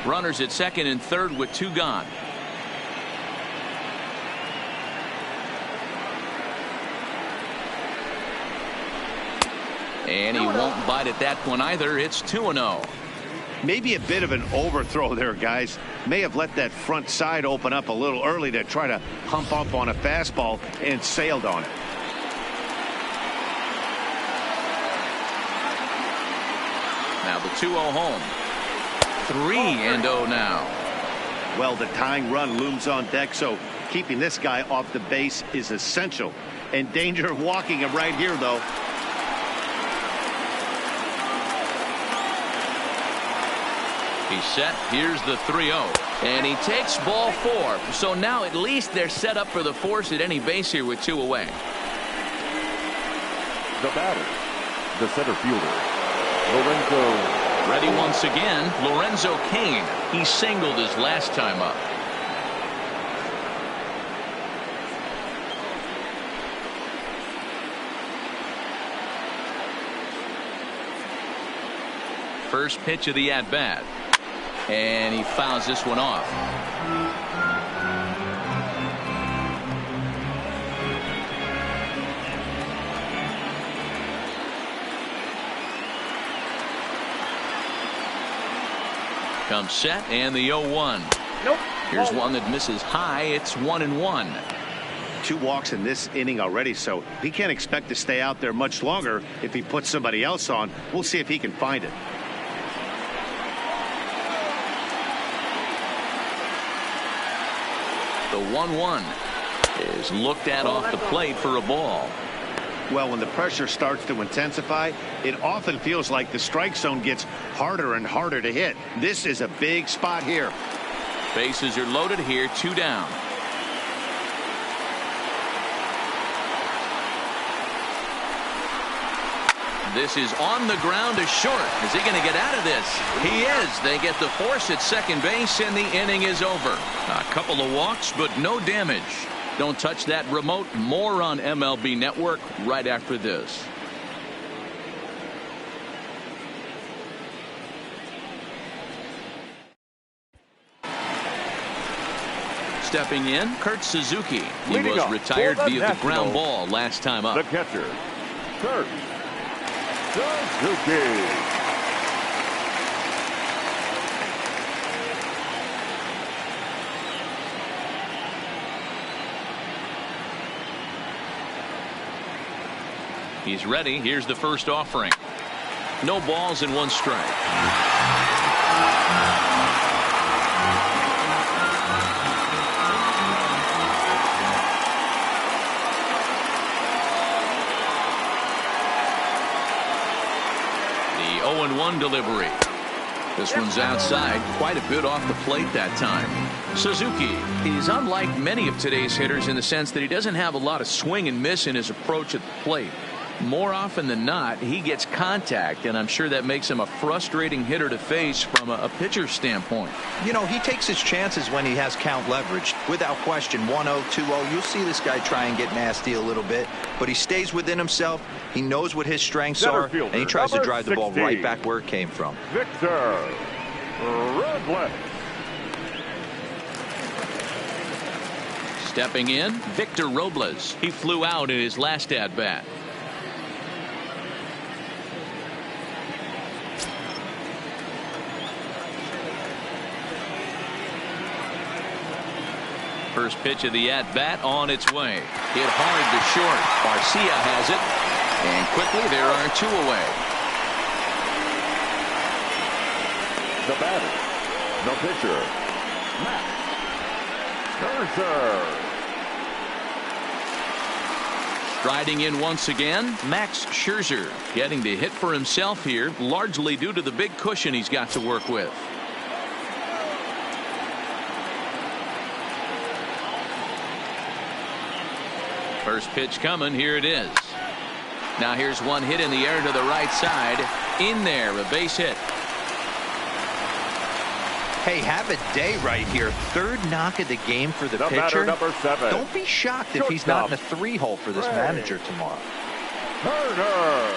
Runners at second and third with 2 gone. And he won't bite at that one either. It's 2-0. Maybe a bit of an overthrow there, guys. May have let that front side open up a little early to try to hump up on a fastball and sailed on it. Now the 2-0 home. 3-0 now. Well, the tying run looms on deck, so keeping this guy off the base is essential. In danger of walking him right here, though. He's set. Here's the 3-0. And he takes ball 4. So now at least they're set up for the force at any base here with 2 away. The batter, the center fielder, Lorenzo. Ready once again, Lorenzo Cain. He singled his last time up. First pitch of the at-bat. And he fouls this one off. Comes set and the 0-1. Nope. Here's one that misses high. It's 1-1. 2 walks in this inning already, so he can't expect to stay out there much longer if he puts somebody else on. We'll see if he can find it. The 1-1 is looked at off the plate for a ball. Well, when the pressure starts to intensify, it often feels like the strike zone gets harder and harder to hit. This is a big spot here. Bases are loaded here, 2 down. This is on the ground to short. Is he going to get out of this? He is. They get the force at second base, and the inning is over. A couple of walks, but no damage. Don't touch that remote. More on MLB Network right after this. Stepping in, Kurt Suzuki. He was retired via the ground ball last time up. The catcher, Kurt Suzuki. He's ready. Here's the first offering. No balls and 1 strike. The 0-1 delivery. This one's outside, quite a bit off the plate that time. Suzuki is unlike many of today's hitters in the sense that he doesn't have a lot of swing and miss in his approach at the plate. More often than not, he gets contact, and I'm sure that makes him a frustrating hitter to face from a pitcher's standpoint. You know, he takes his chances when he has count leverage. Without question, 1-0, 2-0, you'll see this guy try and get nasty a little bit, but he stays within himself. He knows what his strengths are, and he tries to drive the ball right back where it came from. Victor Robles. Stepping in, Victor Robles. He flew out in his last at-bat. First pitch of the at-bat on its way. Hit hard to short. Garcia has it. And quickly there are 2 away. The batter, the pitcher, Max Scherzer. Striding in once again, Max Scherzer getting the hit for himself here, largely due to the big cushion he's got to work with. First pitch coming. Here it is. Now here's one hit in the air to the right side. In there, a base hit. Hey, have a day right here. 3rd knock of the game for the pitcher. Number 7. Don't be shocked if he's not in a 3-hole for this manager tomorrow. Turner.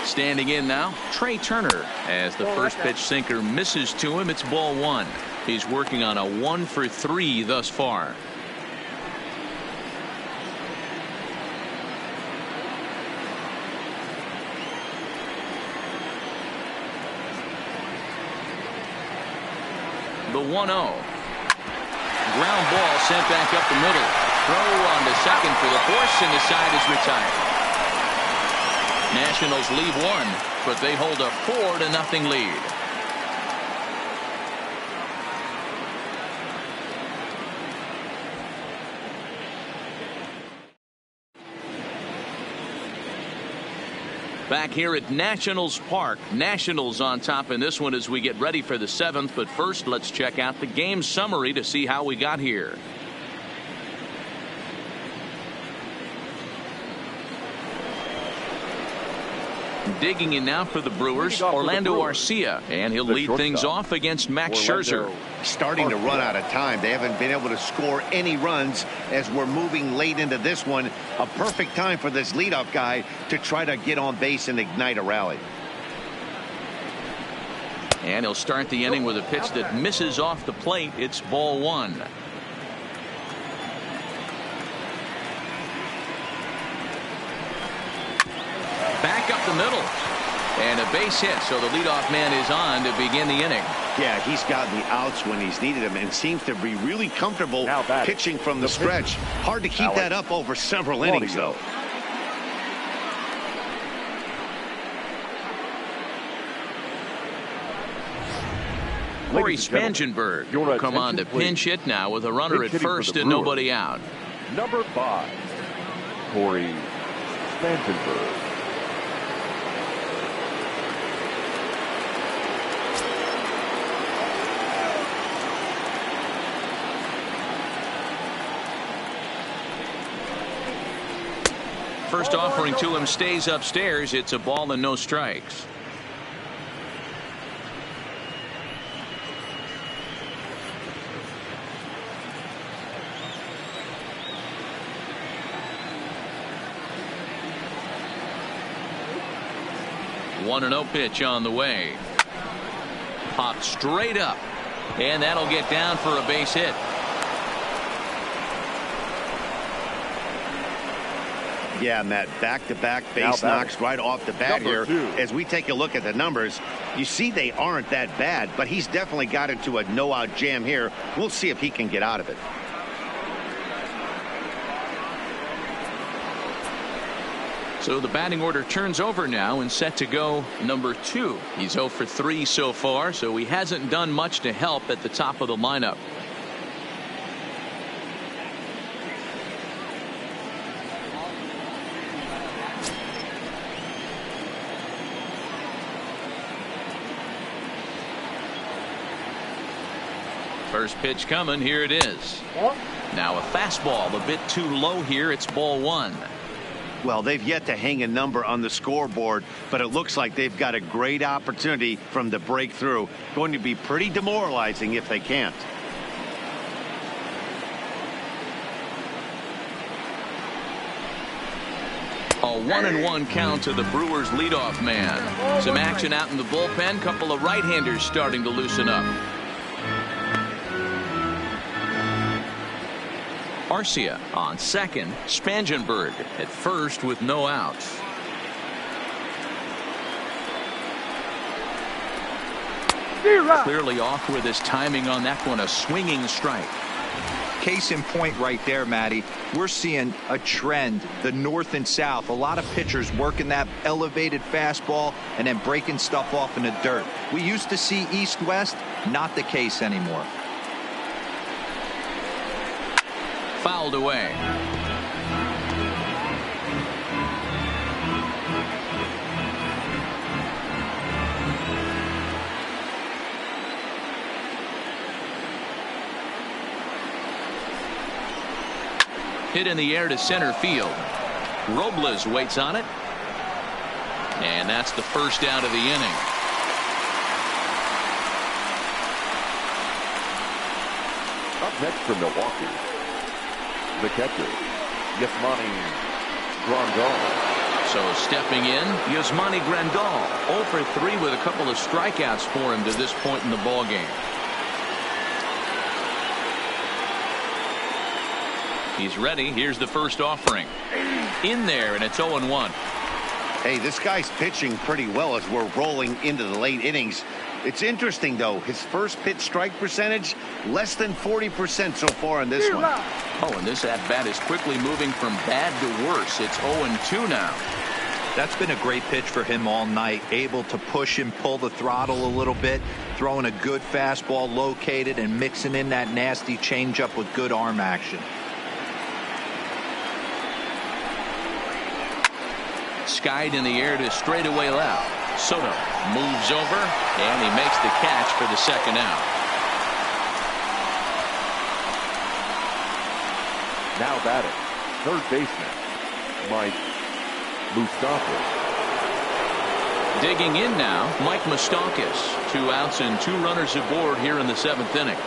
Standing in now, Trey Turner, as the first pitch sinker misses to him. It's ball 1. He's working on a 1 for 3 thus far. The 1-0. Ground ball sent back up the middle. Throw on the second for the force, and the side is retired. Nationals lead 1, but they hold a 4-0 lead. Back here at Nationals Park. Nationals on top in this one as we get ready for the 7th. But first, let's check out the game summary to see how we got here. Digging in now for the Brewers, Orlando Arcia, and he'll lead things off against Max Scherzer. Starting to run out of time. They haven't been able to score any runs as we're moving late into this one. A perfect time for this leadoff guy to try to get on base and ignite a rally. And he'll start the inning with a pitch that misses off the plate. It's ball 1. Back up the middle. And a base hit, so the leadoff man is on to begin the inning. Yeah, he's gotten the outs when he's needed them and seems to be really comfortable pitching from the stretch. Hard to keep that up over several innings, though. Corey Spangenberg will come on to pinch hit now with a runner at first and nobody out. Number 5, Corey Spangenberg. First offering to him stays upstairs. It's a ball and no strikes. One and 0 pitch on the way. Popped straight up, and that'll get down for a base hit. Yeah, Matt, back-to-back base knocks right off the bat here. As we take a look at the numbers, you see they aren't that bad, but he's definitely got into a no-out jam here. We'll see if he can get out of it. So the batting order turns over now and set to go number 2. He's 0 for 3 so far, so he hasn't done much to help at the top of the lineup. First pitch coming. Here it is. Now a fastball a bit too low here. It's ball 1. Well, they've yet to hang a number on the scoreboard, but it looks like they've got a great opportunity from the breakthrough. Going to be pretty demoralizing if they can't. A 1-1 count to the Brewers leadoff man. Some action out in the bullpen. Couple of right-handers starting to loosen up. Arcia on second. Spangenberg at first with no outs. Clearly off with his timing on that one. A swinging strike. Case in point right there, Matty. We're seeing a trend, the north and south. A lot of pitchers working that elevated fastball and then breaking stuff off in the dirt. We used to see east-west, not the case anymore. Fouled away. Hit in the air to center field. Robles waits on it. And that's the first out of the inning. Up next for Milwaukee, the catcher, Yasmani Grandal. So stepping in, Yasmani Grandal. 0 for 3 with a couple of strikeouts for him to this point in the ballgame. He's ready. Here's the first offering. In there, and it's 0-1. Hey, this guy's pitching pretty well as we're rolling into the late innings. It's interesting, though. His first pitch strike percentage, less than 40% so far in this one. Oh, and this at-bat is quickly moving from bad to worse. It's 0-2 now. That's been a great pitch for him all night. Able to push and pull the throttle a little bit. Throwing a good fastball located and mixing in that nasty changeup with good arm action. Skied in the air to straightaway left. Soto moves over, and he makes the catch for the second out. Now batting, third baseman, Mike Moustakas. Digging in now, Mike Moustakas. 2 outs and 2 runners aboard here in the 7th inning.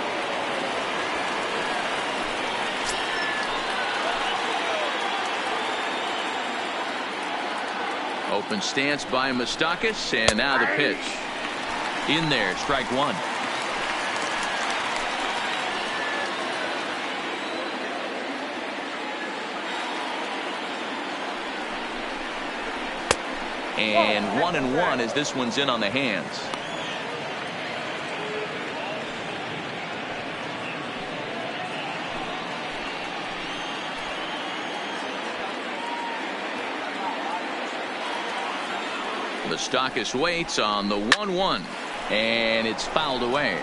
Open stance by Moustakas, and now the pitch. In there, strike 1. And 1-1 as this one's in on the hands. Moustakas waits on the 1-1, and it's fouled away.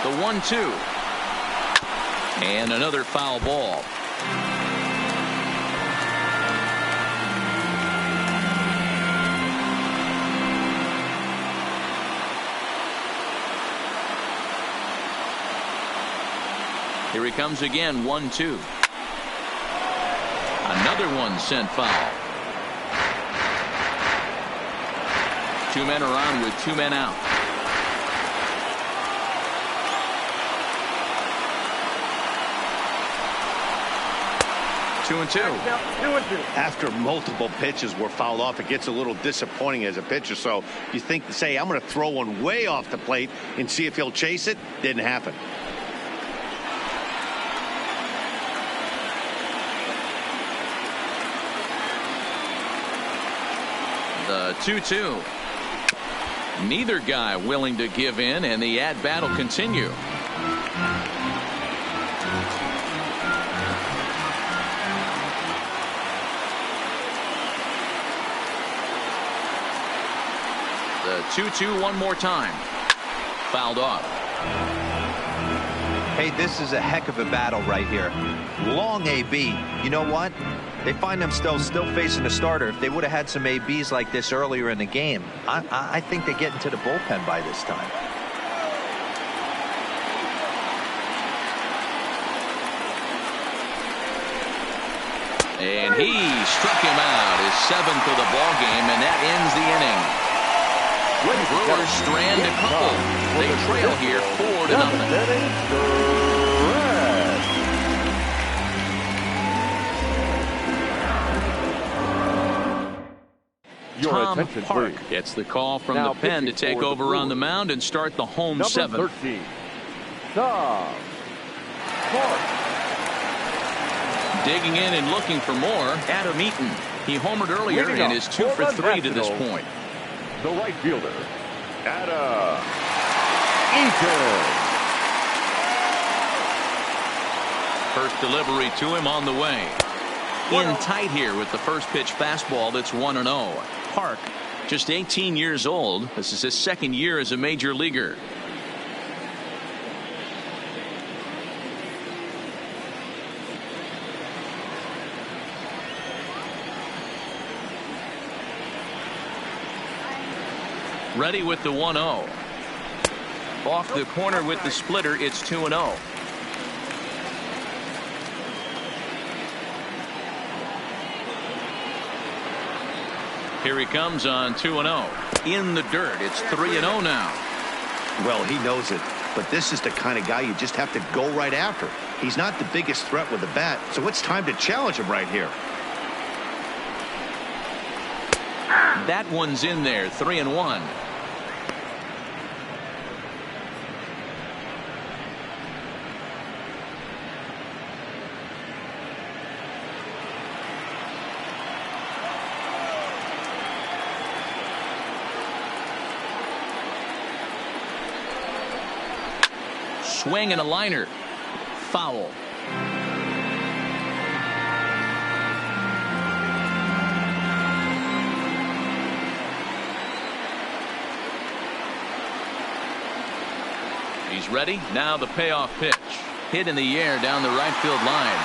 The 1-2, and another foul ball. Here he comes again, 1-2. Another one sent foul. 2 men are on with 2 men out. Two and two. After multiple pitches were fouled off, it gets a little disappointing as a pitcher. So you think, say, I'm going to throw one way off the plate and see if he'll chase it. Didn't happen. The 2-2. Neither guy willing to give in, and the at-bat will continue. The 2-2 one more time. Fouled off. Hey, this is a heck of a battle right here. Long AB. You know what? They find themselves still facing a starter. If they would have had some ABs like this earlier in the game, I think they get into the bullpen by this time. And he struck him out, his 7th of the ball game, and that ends the inning. Brewers strand a couple. They trail here 4-0. Tom Park gets the call from the pen to take over on the mound and start the home 7th. 13, Tom Park. Digging in and looking for more, Adam Eaton. He homered earlier and is 2 for 3 to this point. The right fielder, Adam Eaton. First delivery to him on the way. In tight here with the first pitch fastball that's 1-0. Park, just 18 years old. This is his 2nd year as a major leaguer. Ready with the 1-0. Off the corner with the splitter, it's 2-0. Here he comes on 2-0. In the dirt, it's 3-0 now. Well, he knows it, but this is the kind of guy you just have to go right after. He's not the biggest threat with the bat, so it's time to challenge him right here. That one's in there, 3-1. Swing and a liner. Foul. He's ready. Now the payoff pitch. Hit in the air down the right field line.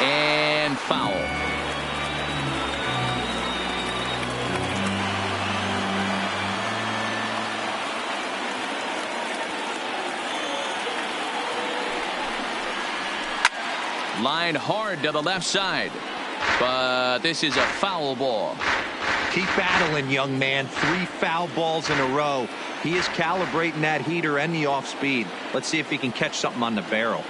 And foul. Line hard to the left side. But this is a foul ball. Keep battling, young man. 3 foul balls in a row. He is calibrating that heater and the off speed. Let's see if he can catch something on the barrel.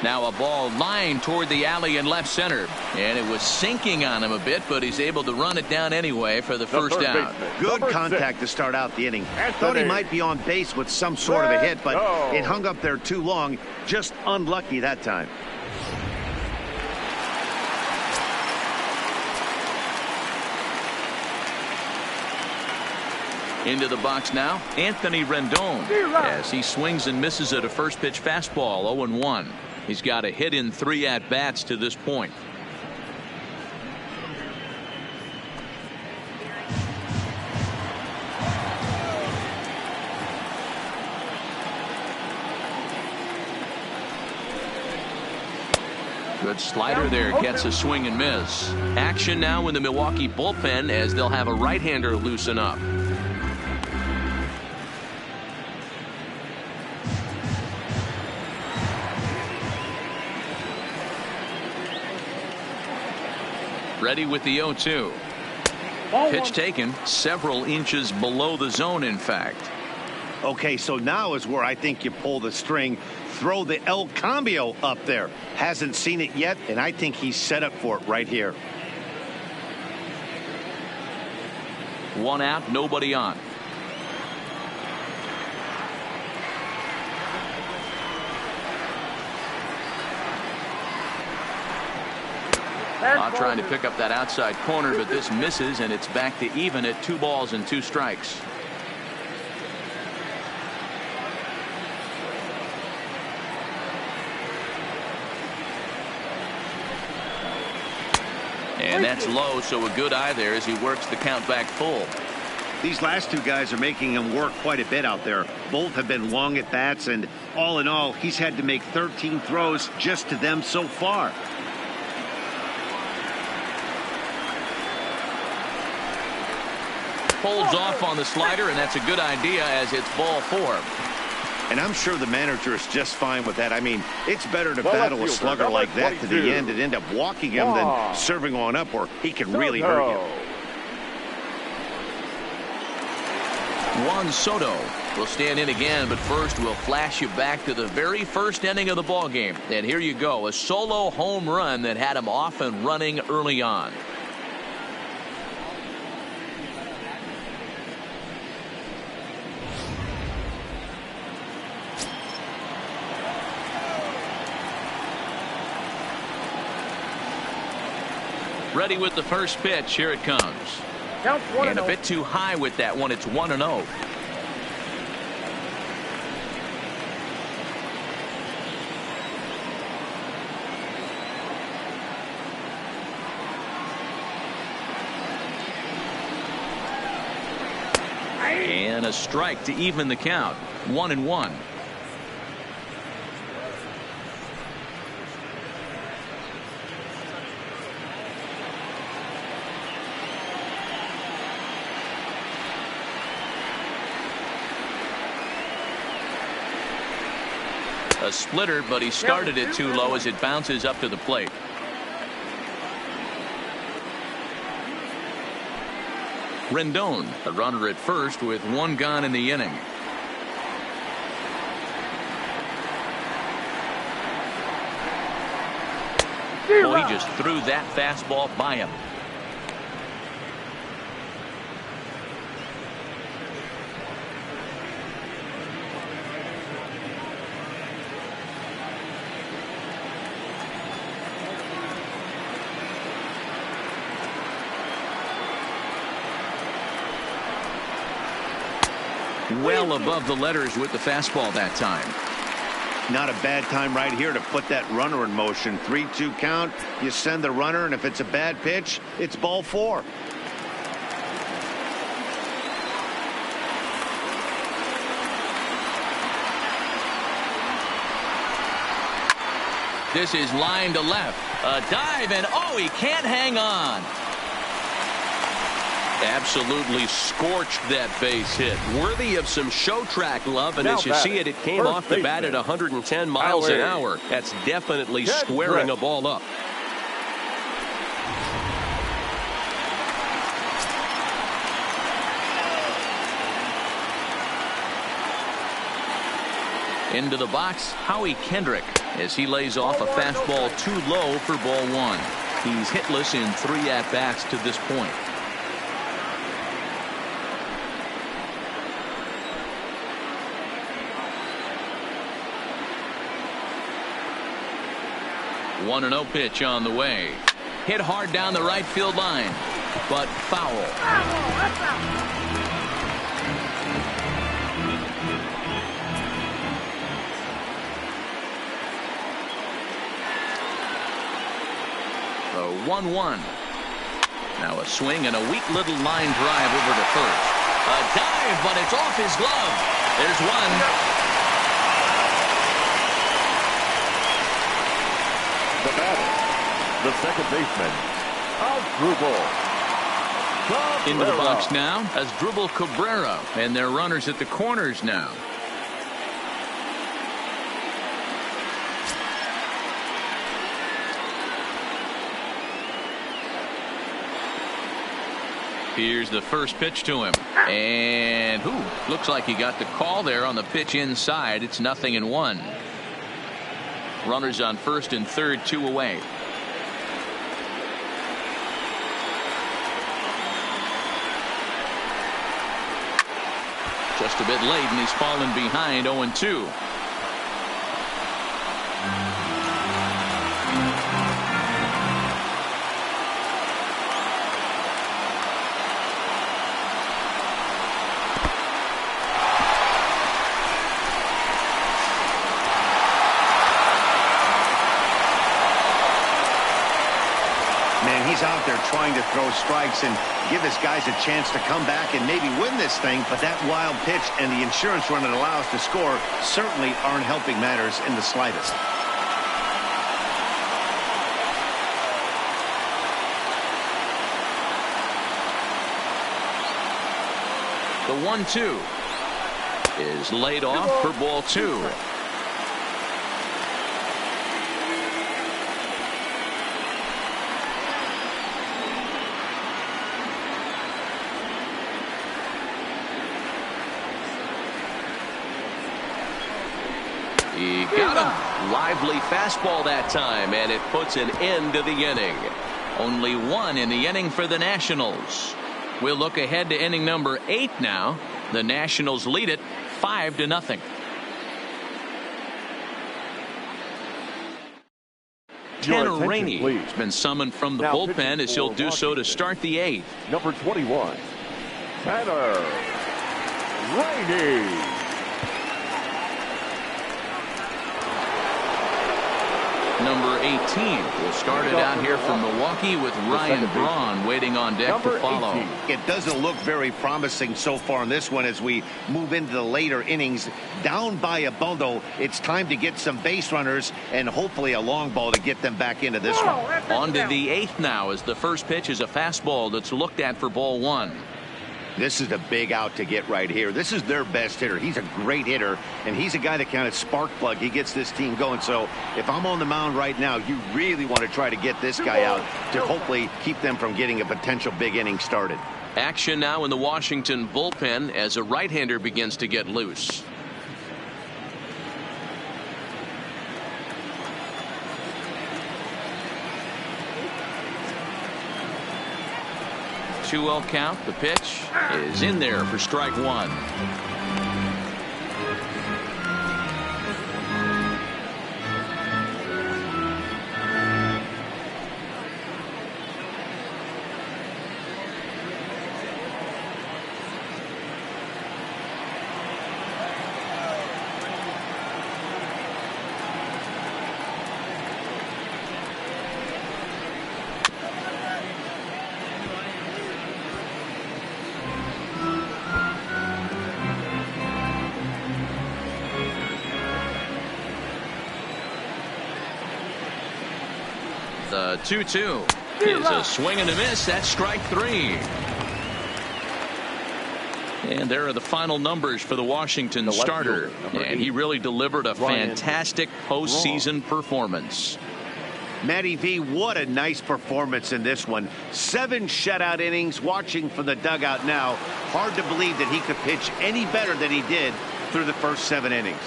Now a ball lined toward the alley in left center. And it was sinking on him a bit, but he's able to run it down anyway for the first out. Good contact to start out the inning. Thought he might be on base with some sort of a hit, but it hung up there too long. Just unlucky that time. Into the box now, Anthony Rendon, as he swings and misses at a first pitch fastball. 0-1. He's got a hit in 3 at-bats to this point. Good slider there, gets a swing and miss. Action now in the Milwaukee bullpen as they'll have a right-hander loosen up. Ready with the 0-2. Pitch taken several inches below the zone, in fact. Okay, so now is where I think you pull the string. Throw the El Cambio up there. Hasn't seen it yet, and I think he's set up for it right here. 1 out, nobody on. Trying to pick up that outside corner, but this misses, and it's back to even at 2 balls and 2 strikes. And that's low, so a good eye there as he works the count back full. These last 2 guys are making him work quite a bit out there. Both have been long at bats, and all in all, he's had to make 13 throws just to them so far. Holds off on the slider, and that's a good idea as it's ball 4. And I'm sure the manager is just fine with that. I mean, it's better to battle a slugger like that to the end and end up walking him than serving on up where he can really hurt you. Juan Soto will stand in again, but first we'll flash you back to the very first inning of the ball game. And here you go, a solo home run that had him off and running early on. Ready with the first pitch. Here it comes. And a bit too high with that one. It's 1-0. And a strike to even the count. 1-1. A splitter, but he started it too low as it bounces up to the plate. Rendon, a runner at first with 1 gone in the inning. Well, he just threw that fastball by him. Well above the letters with the fastball that time. Not a bad time right here to put that runner in motion. 3-2 count. You send the runner, and if it's a bad pitch, it's ball 4. This is line to left. A dive, and oh, he can't hang on. Absolutely scorched that base hit. Worthy of some show track love, and as you see it, it came off the bat at 110 miles an hour. That's definitely squaring a ball up. Into the box, Howie Kendrick, as he lays off a fastball too low for ball one. He's hitless in 3 at-bats to this point. One and 0 pitch on the way. Hit hard down the right field line, but foul. The 1-1. Now a swing and a weak little line drive over to first. A dive, but it's off his glove. There's one. The batter, the second baseman, Asdrubal. Into the box now as Asdrubal Cabrera, and their runners at the corners now. Here's the first pitch to him, and looks like he got the call there on the pitch inside. It's 0-1. Runners on first and third, 2 away. Just a bit late, and he's fallen behind 0-2. He's out there trying to throw strikes and give his guys a chance to come back and maybe win this thing, but that wild pitch and the insurance run it allows to score certainly aren't helping matters in the slightest. The 1-2 is laid off for ball 2. He got a lively fastball that time, and it puts an end to the inning. Only 1 in the inning for the Nationals. We'll look ahead to inning number 8 now. The Nationals lead it 5-0. Tanner Rainey has been summoned from the bullpen as he'll do so to start the 8th. Number 21, Tanner Rainey. Number 18 will start it out here from Milwaukee with Ryan Braun waiting on deck to follow. It doesn't look very promising so far in this one as we move into the later innings. Down by a bundle, it's time to get some base runners and hopefully a long ball to get them back into this one. On to the 8th now as the first pitch is a fastball that's looked at for ball 1. This is a big out to get right here. This is their best hitter. He's a great hitter, and he's a guy that kind of spark plug. He gets this team going. So if I'm on the mound right now, you really want to try to get this guy out to hopefully keep them from getting a potential big inning started. Action now in the Washington bullpen as a right-hander begins to get loose. Two-0 count. The pitch is in there for strike 1. The 2-2 is a swing and a miss. That's strike 3. And there are the final numbers for the Washington starter. And he really delivered a fantastic postseason performance. Matty V, what a nice performance in this one. 7 shutout innings. Watching from the dugout now, hard to believe that he could pitch any better than he did through the first 7 innings.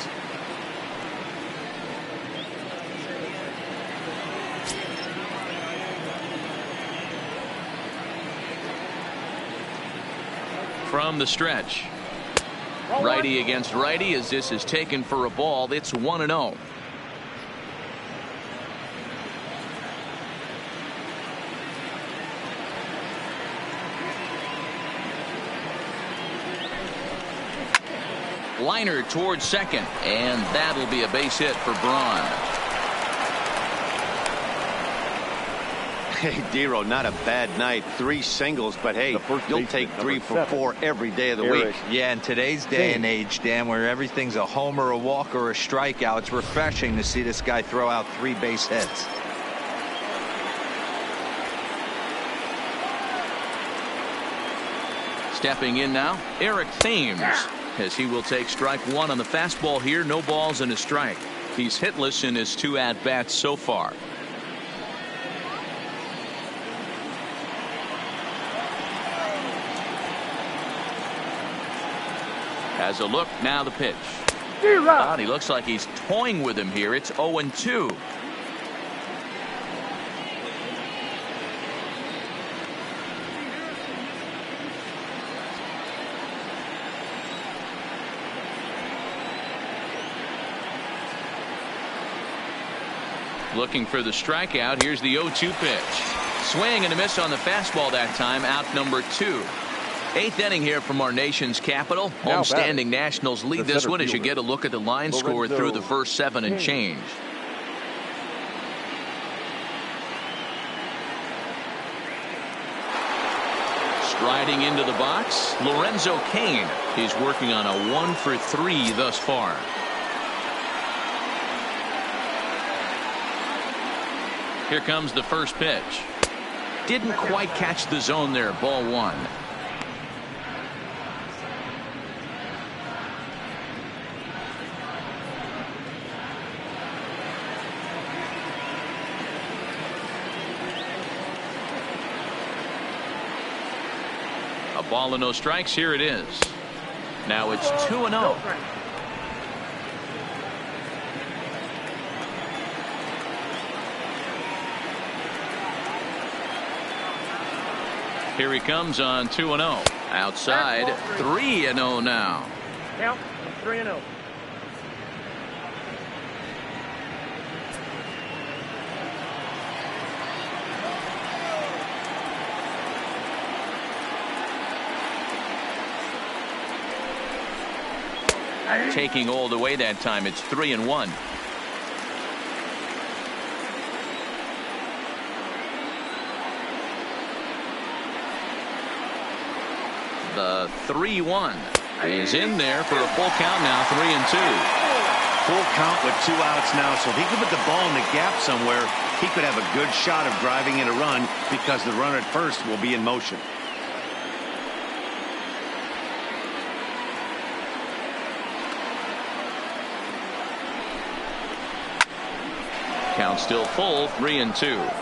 From the stretch, righty against righty as this is taken for a ball. It's 1-0. Liner towards second, and that'll be a base hit for Braun. Hey, Dero, not a bad night. 3 singles, but hey, you'll take 3 for 4 every day of the week. Yeah, in today's day and age, Dan, where everything's a homer, a walk, or a strikeout, it's refreshing to see this guy throw out 3 base hits. Stepping in now, Eric Thames, as he will take strike 1 on the fastball here. No balls and a strike. He's hitless in his 2 at-bats so far. Has a look, now the pitch. God, he looks like he's toying with him here. It's 0-2. Looking for the strikeout. Here's the 0-2 pitch. Swing and a miss on the fastball that time. Out number 2. 8th inning here from our nation's capital. Homestanding Nationals lead this one as you get a look at the line score through the first 7 and change. Striding into the box, Lorenzo Cain. He's working on a 1 for 3 thus far. Here comes the first pitch. Didn't quite catch the zone there. Ball 1. A ball and no strikes. Here it is. Now it's 2-0. Here he comes on 2-0. Outside, 3-0 now. Count 3-0. Taking all the way that time. It's 3-1. The 3-1 is in there for a full count now. 3-2. Full count with 2 outs now. So if he could put the ball in the gap somewhere, he could have a good shot of driving in a run because the runner at first will be in motion. Count still full. 3-2.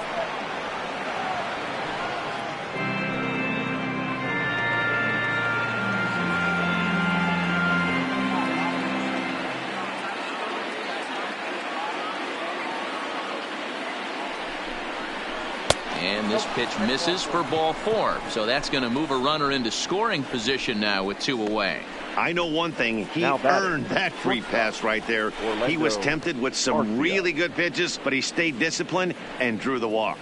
And this pitch misses for ball 4. So that's going to move a runner into scoring position now with 2 away. I know one thing. He earned that free pass right there. He was tempted with some really good pitches, but he stayed disciplined and drew the walk.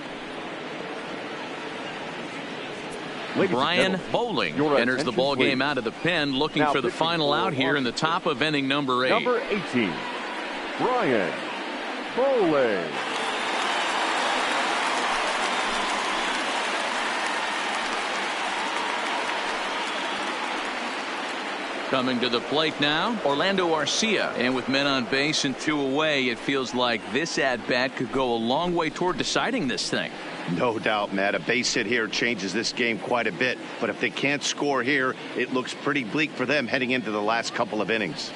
Brian Bowling enters the ball game out of the pen, looking for the final out here in the top of inning number 8. Number 18, Brian Bowling. Coming to the plate now, Orlando Arcia. And with men on base and 2 away, it feels like this at-bat could go a long way toward deciding this thing. No doubt, Matt. A base hit here changes this game quite a bit. But if they can't score here, it looks pretty bleak for them heading into the last couple of innings.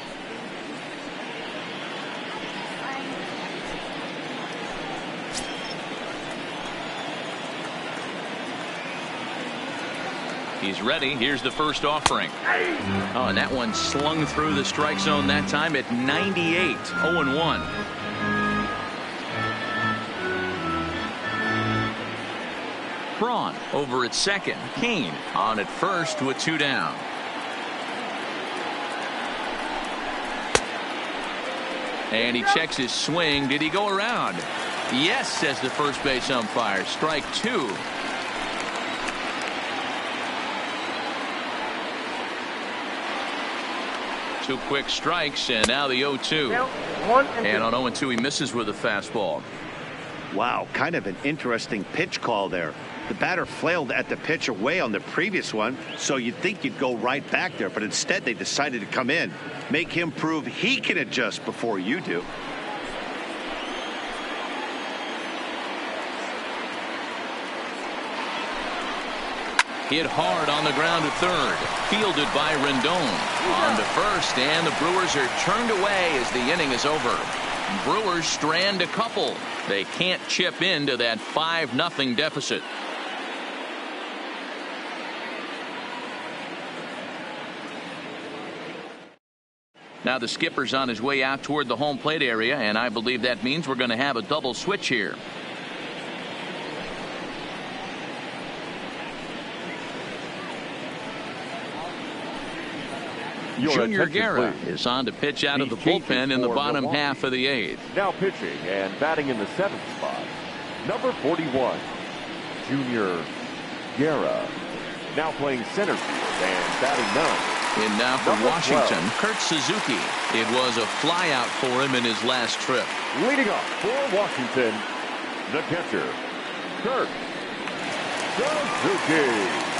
He's ready. Here's the first offering. Oh, and that one slung through the strike zone that time at 98. 0-1. Braun over at second. Kane on at first with 2 down. And he checks his swing. Did he go around? Yes, says the first base umpire. Strike 2. Two quick strikes, and now the 0-2. And on 0-2, he misses with a fastball. Wow, kind of an interesting pitch call there. The batter flailed at the pitch away on the previous one, so you'd think you'd go right back there, but instead they decided to come in. Make him prove he can adjust before you do. Hit hard on the ground to third. Fielded by Rendon. On to first, and the Brewers are turned away as the inning is over. Brewers strand a couple. They can't chip into that 5-0 deficit. Now the skipper's on his way out toward the home plate area, and I believe that means we're going to have a double switch here. Junior Guerra is on to pitch out of the bullpen in the bottom half of the 8th. Now pitching and batting in the 7th spot, number 41, Junior Guerra. Now playing center field and batting 9. And now for Number Washington, 12. Kurt Suzuki. It was a flyout for him in his last trip. Leading off for Washington, the catcher, Kurt Suzuki.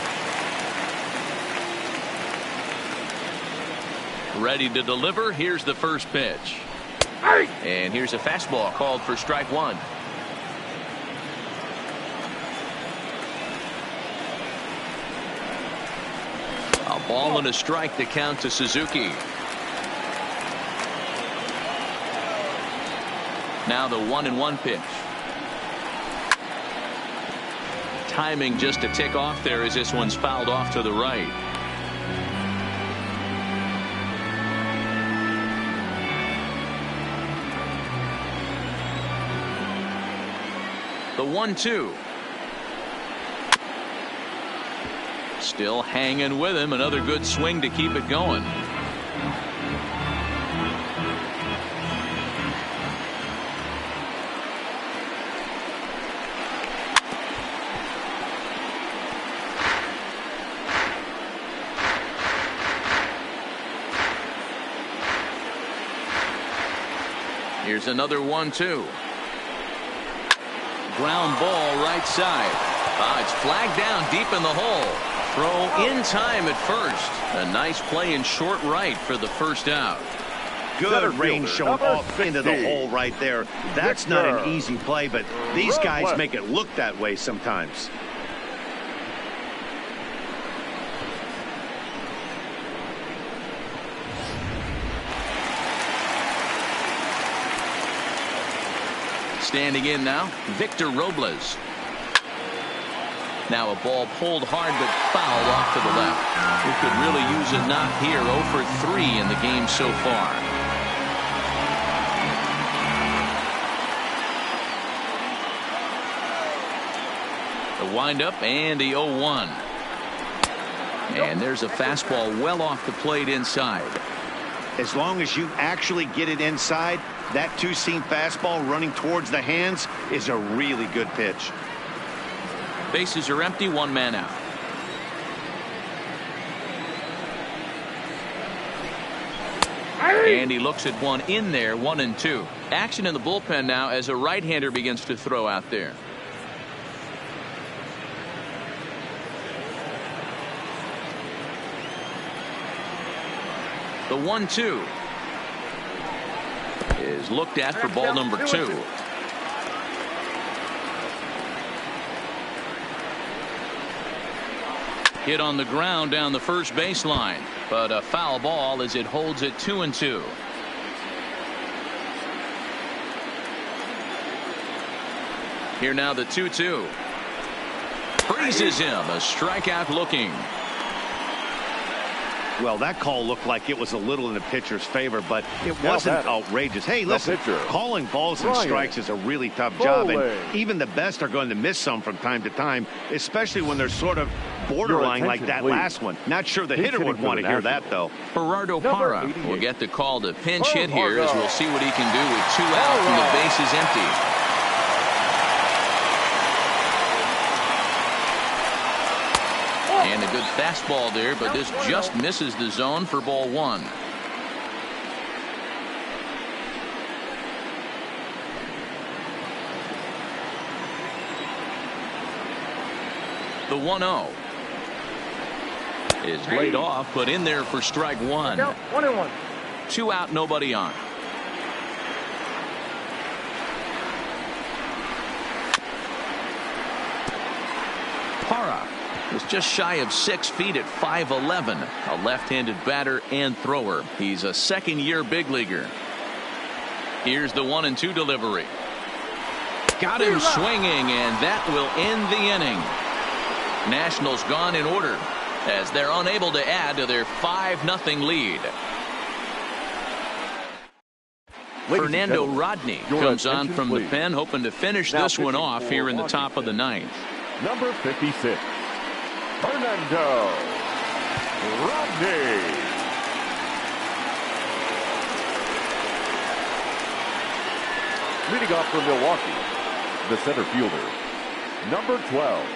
Ready to deliver. Here's the first pitch. And here's a fastball called for strike 1. A ball and a strike to count to Suzuki. Now the 1-1 pitch. Timing just a tick off there as this one's fouled off to the right. The 1-2. Still hanging with him. Another good swing to keep it going. Here's another 1-2. Ground ball right side. It's flagged down deep in the hole. Throw in time at first. A nice play in short right for the first out. Good range shown off into the hole right there. That's not an easy play, but these guys make it look that way sometimes. Standing in now, Victor Robles. Now a ball pulled hard but fouled off to the left. We could really use a knock here. 0 for 3 in the game so far. The windup and the 0-1. And there's a fastball well off the plate inside. As long as you actually get it inside, that two-seam fastball running towards the hands is a really good pitch. Bases are empty, 1 man out. And he looks at one in there, 1-2. Action in the bullpen now as a right-hander begins to throw out there. The 1-2 is looked at for ball number 2. Hit on the ground down the first baseline, but a foul ball as it holds it 2-2. Here now the 2-2. Freezes him. A strikeout looking. Well, that call looked like it was a little in the pitcher's favor, but it wasn't outrageous. Hey, listen, calling balls and strikes is a really tough job, and even the best are going to miss some from time to time, especially when they're sort of borderline like that last one. Not sure the hitter would want to hear that, though. Gerardo Parra will get the call to pinch hit here, as we'll see what he can do with 2 out and the bases empty. And a good fastball there, but this just misses the zone for ball 1. The 1-0 is laid off, but in there for strike 1. 1-1. 2 out, nobody on. Parra is just shy of 6 feet at 5'11", a left-handed batter and thrower. He's a second-year big leaguer. Here's the 1-2 delivery. Got him swinging, and that will end the inning. Nationals gone in order as they're unable to add to their 5-0 lead. Fernando Rodney comes on from the pen, hoping to finish this one off here in the top of the 9th. Number 56, Fernando Rodney. Leading off for Milwaukee, the center fielder, number 12.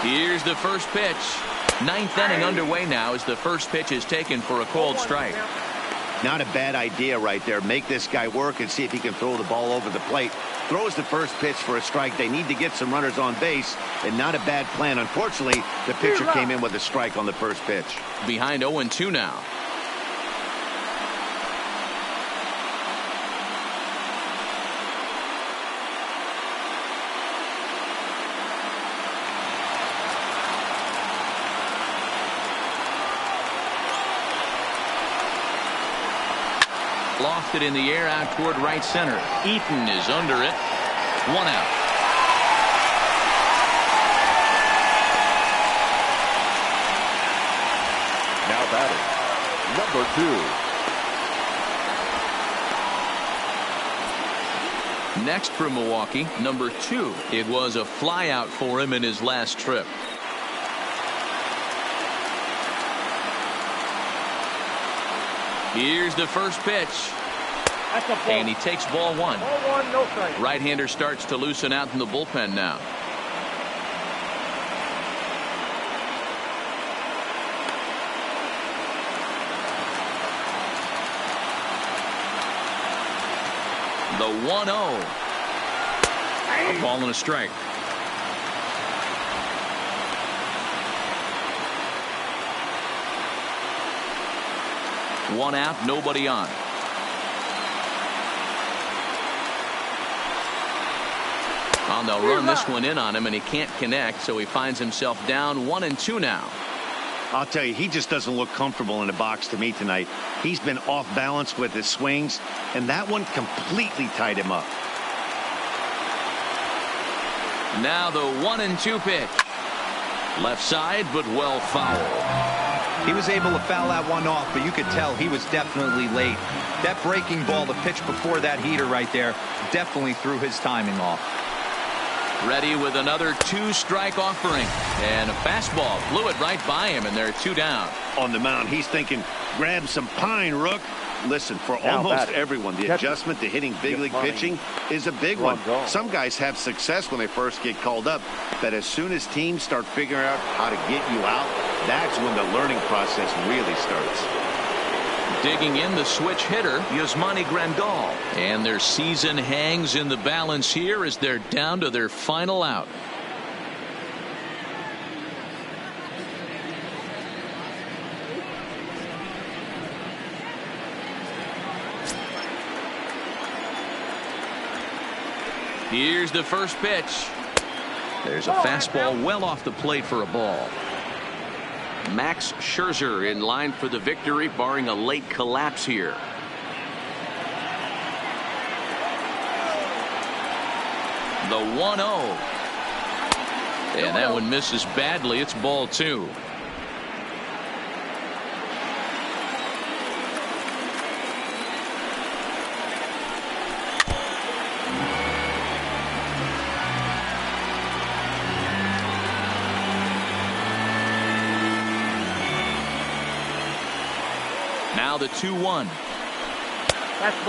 Here's the first pitch. 9th inning underway now as the first pitch is taken for a called strike. Not a bad idea right there. Make this guy work and see if he can throw the ball over the plate. Throws the first pitch for a strike. They need to get some runners on base, and not a bad plan. Unfortunately, the pitcher came in with a strike on the first pitch. Behind 0-2 now. Lofted in the air out toward right center. Eaton is under it. 1 out. Now batting, number 2. Next for Milwaukee, number 2. It was a flyout for him in his last trip. Here's the first pitch. That's a ball. And he takes ball 1. Ball 1, no strike. Right-hander starts to loosen out in the bullpen now. The 1-0. A ball and a strike. One out, nobody on. Oh, they'll run this one in on him, and he can't connect, so he finds himself down 1-2 now. I'll tell you, he just doesn't look comfortable in the box to me tonight. He's been off balance with his swings, and that one completely tied him up. Now the 1-2 pitch. Left side, but well fouled. He was able to foul that one off, but you could tell he was definitely late. That breaking ball, the pitch before that heater right there, definitely threw his timing off. Ready with another 2-strike offering. And a fastball blew it right by him, and they're 2 down. On the mound, he's thinking, grab some pine, Rook. Listen, for almost everyone, the adjustment to hitting big league pitching is a big one. Some guys have success when they first get called up, but as soon as teams start figuring out how to get you out, That's when the learning process really starts. Digging in, the switch hitter, Yasmani Grandal. And their season hangs in the balance here as they're down to their final out. Here's the first pitch. There's a fastball well off the plate for a ball. Max Scherzer in line for the victory, barring a late collapse here. The 1-0. And that one misses badly. It's ball 2. Now the 2-1.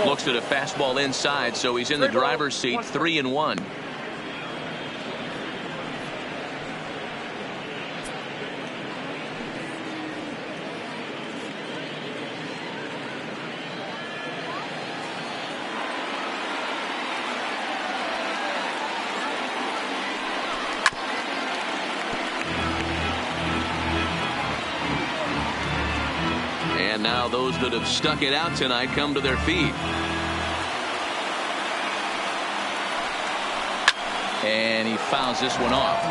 Looks at a fastball inside, so he's in the driver's seat, 3-1. And now those that have stuck it out tonight come to their feet. And he fouls this one off.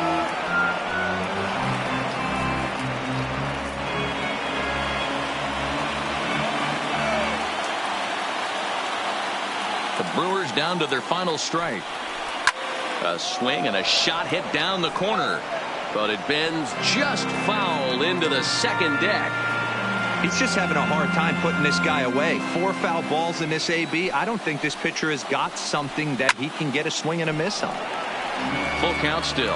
The Brewers down to their final strike. A swing and a shot hit down the corner, but it bends just foul into the second deck. He's just having a hard time putting this guy away. 4 foul balls in this AB. I don't think this pitcher has got something that he can get a swing and a miss on. Full count still.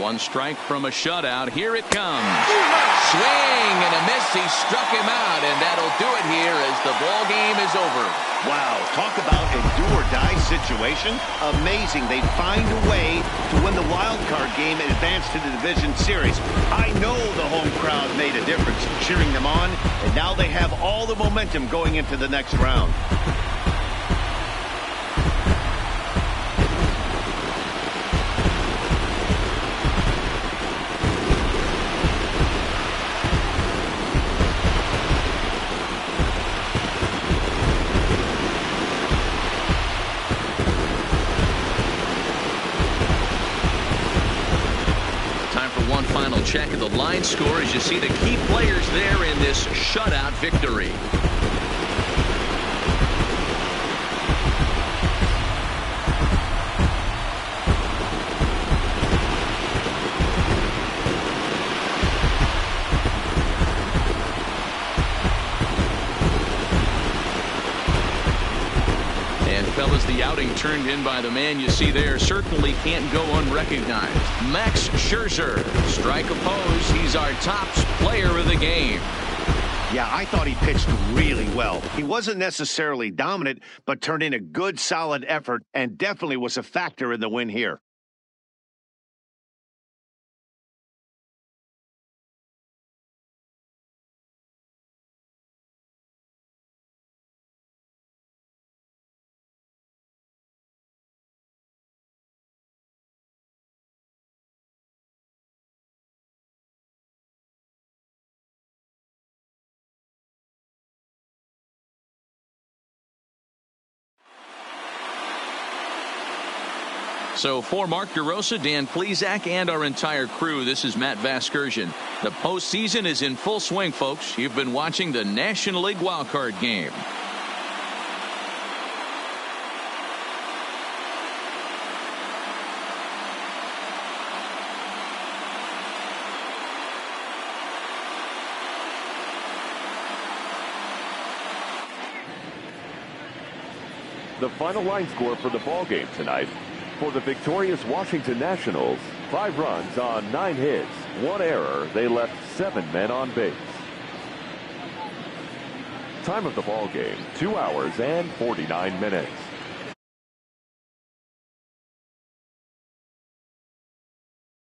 One strike from a shutout. Here it comes. Swing and a miss. He struck him out, and that'll do it here as the ball game is over. Wow, talk about a do-or-die situation. Amazing. They find a way to win the wild card game and advance to the division series. I know the home crowd made a difference cheering them on, and now they have all the momentum going into the next round. Final check of the line score as you see the key players there in this shutout victory. Fellas, the outing turned in by the man you see there certainly can't go unrecognized. Max Scherzer, strike opposed. He's our top player of the game. Yeah, I thought he pitched really well. He wasn't necessarily dominant, but turned in a good, solid effort and definitely was a factor in the win here. So for Mark DeRosa, Dan Plesac, and our entire crew, this is Matt Vasgersian. The postseason is in full swing, folks. You've been watching the National League wildcard game. The final line score for the ball game tonight. For the victorious Washington Nationals, 5 runs on 9 hits, 1 error. They left 7 men on base. Time of the ball game, 2 hours and 49 minutes.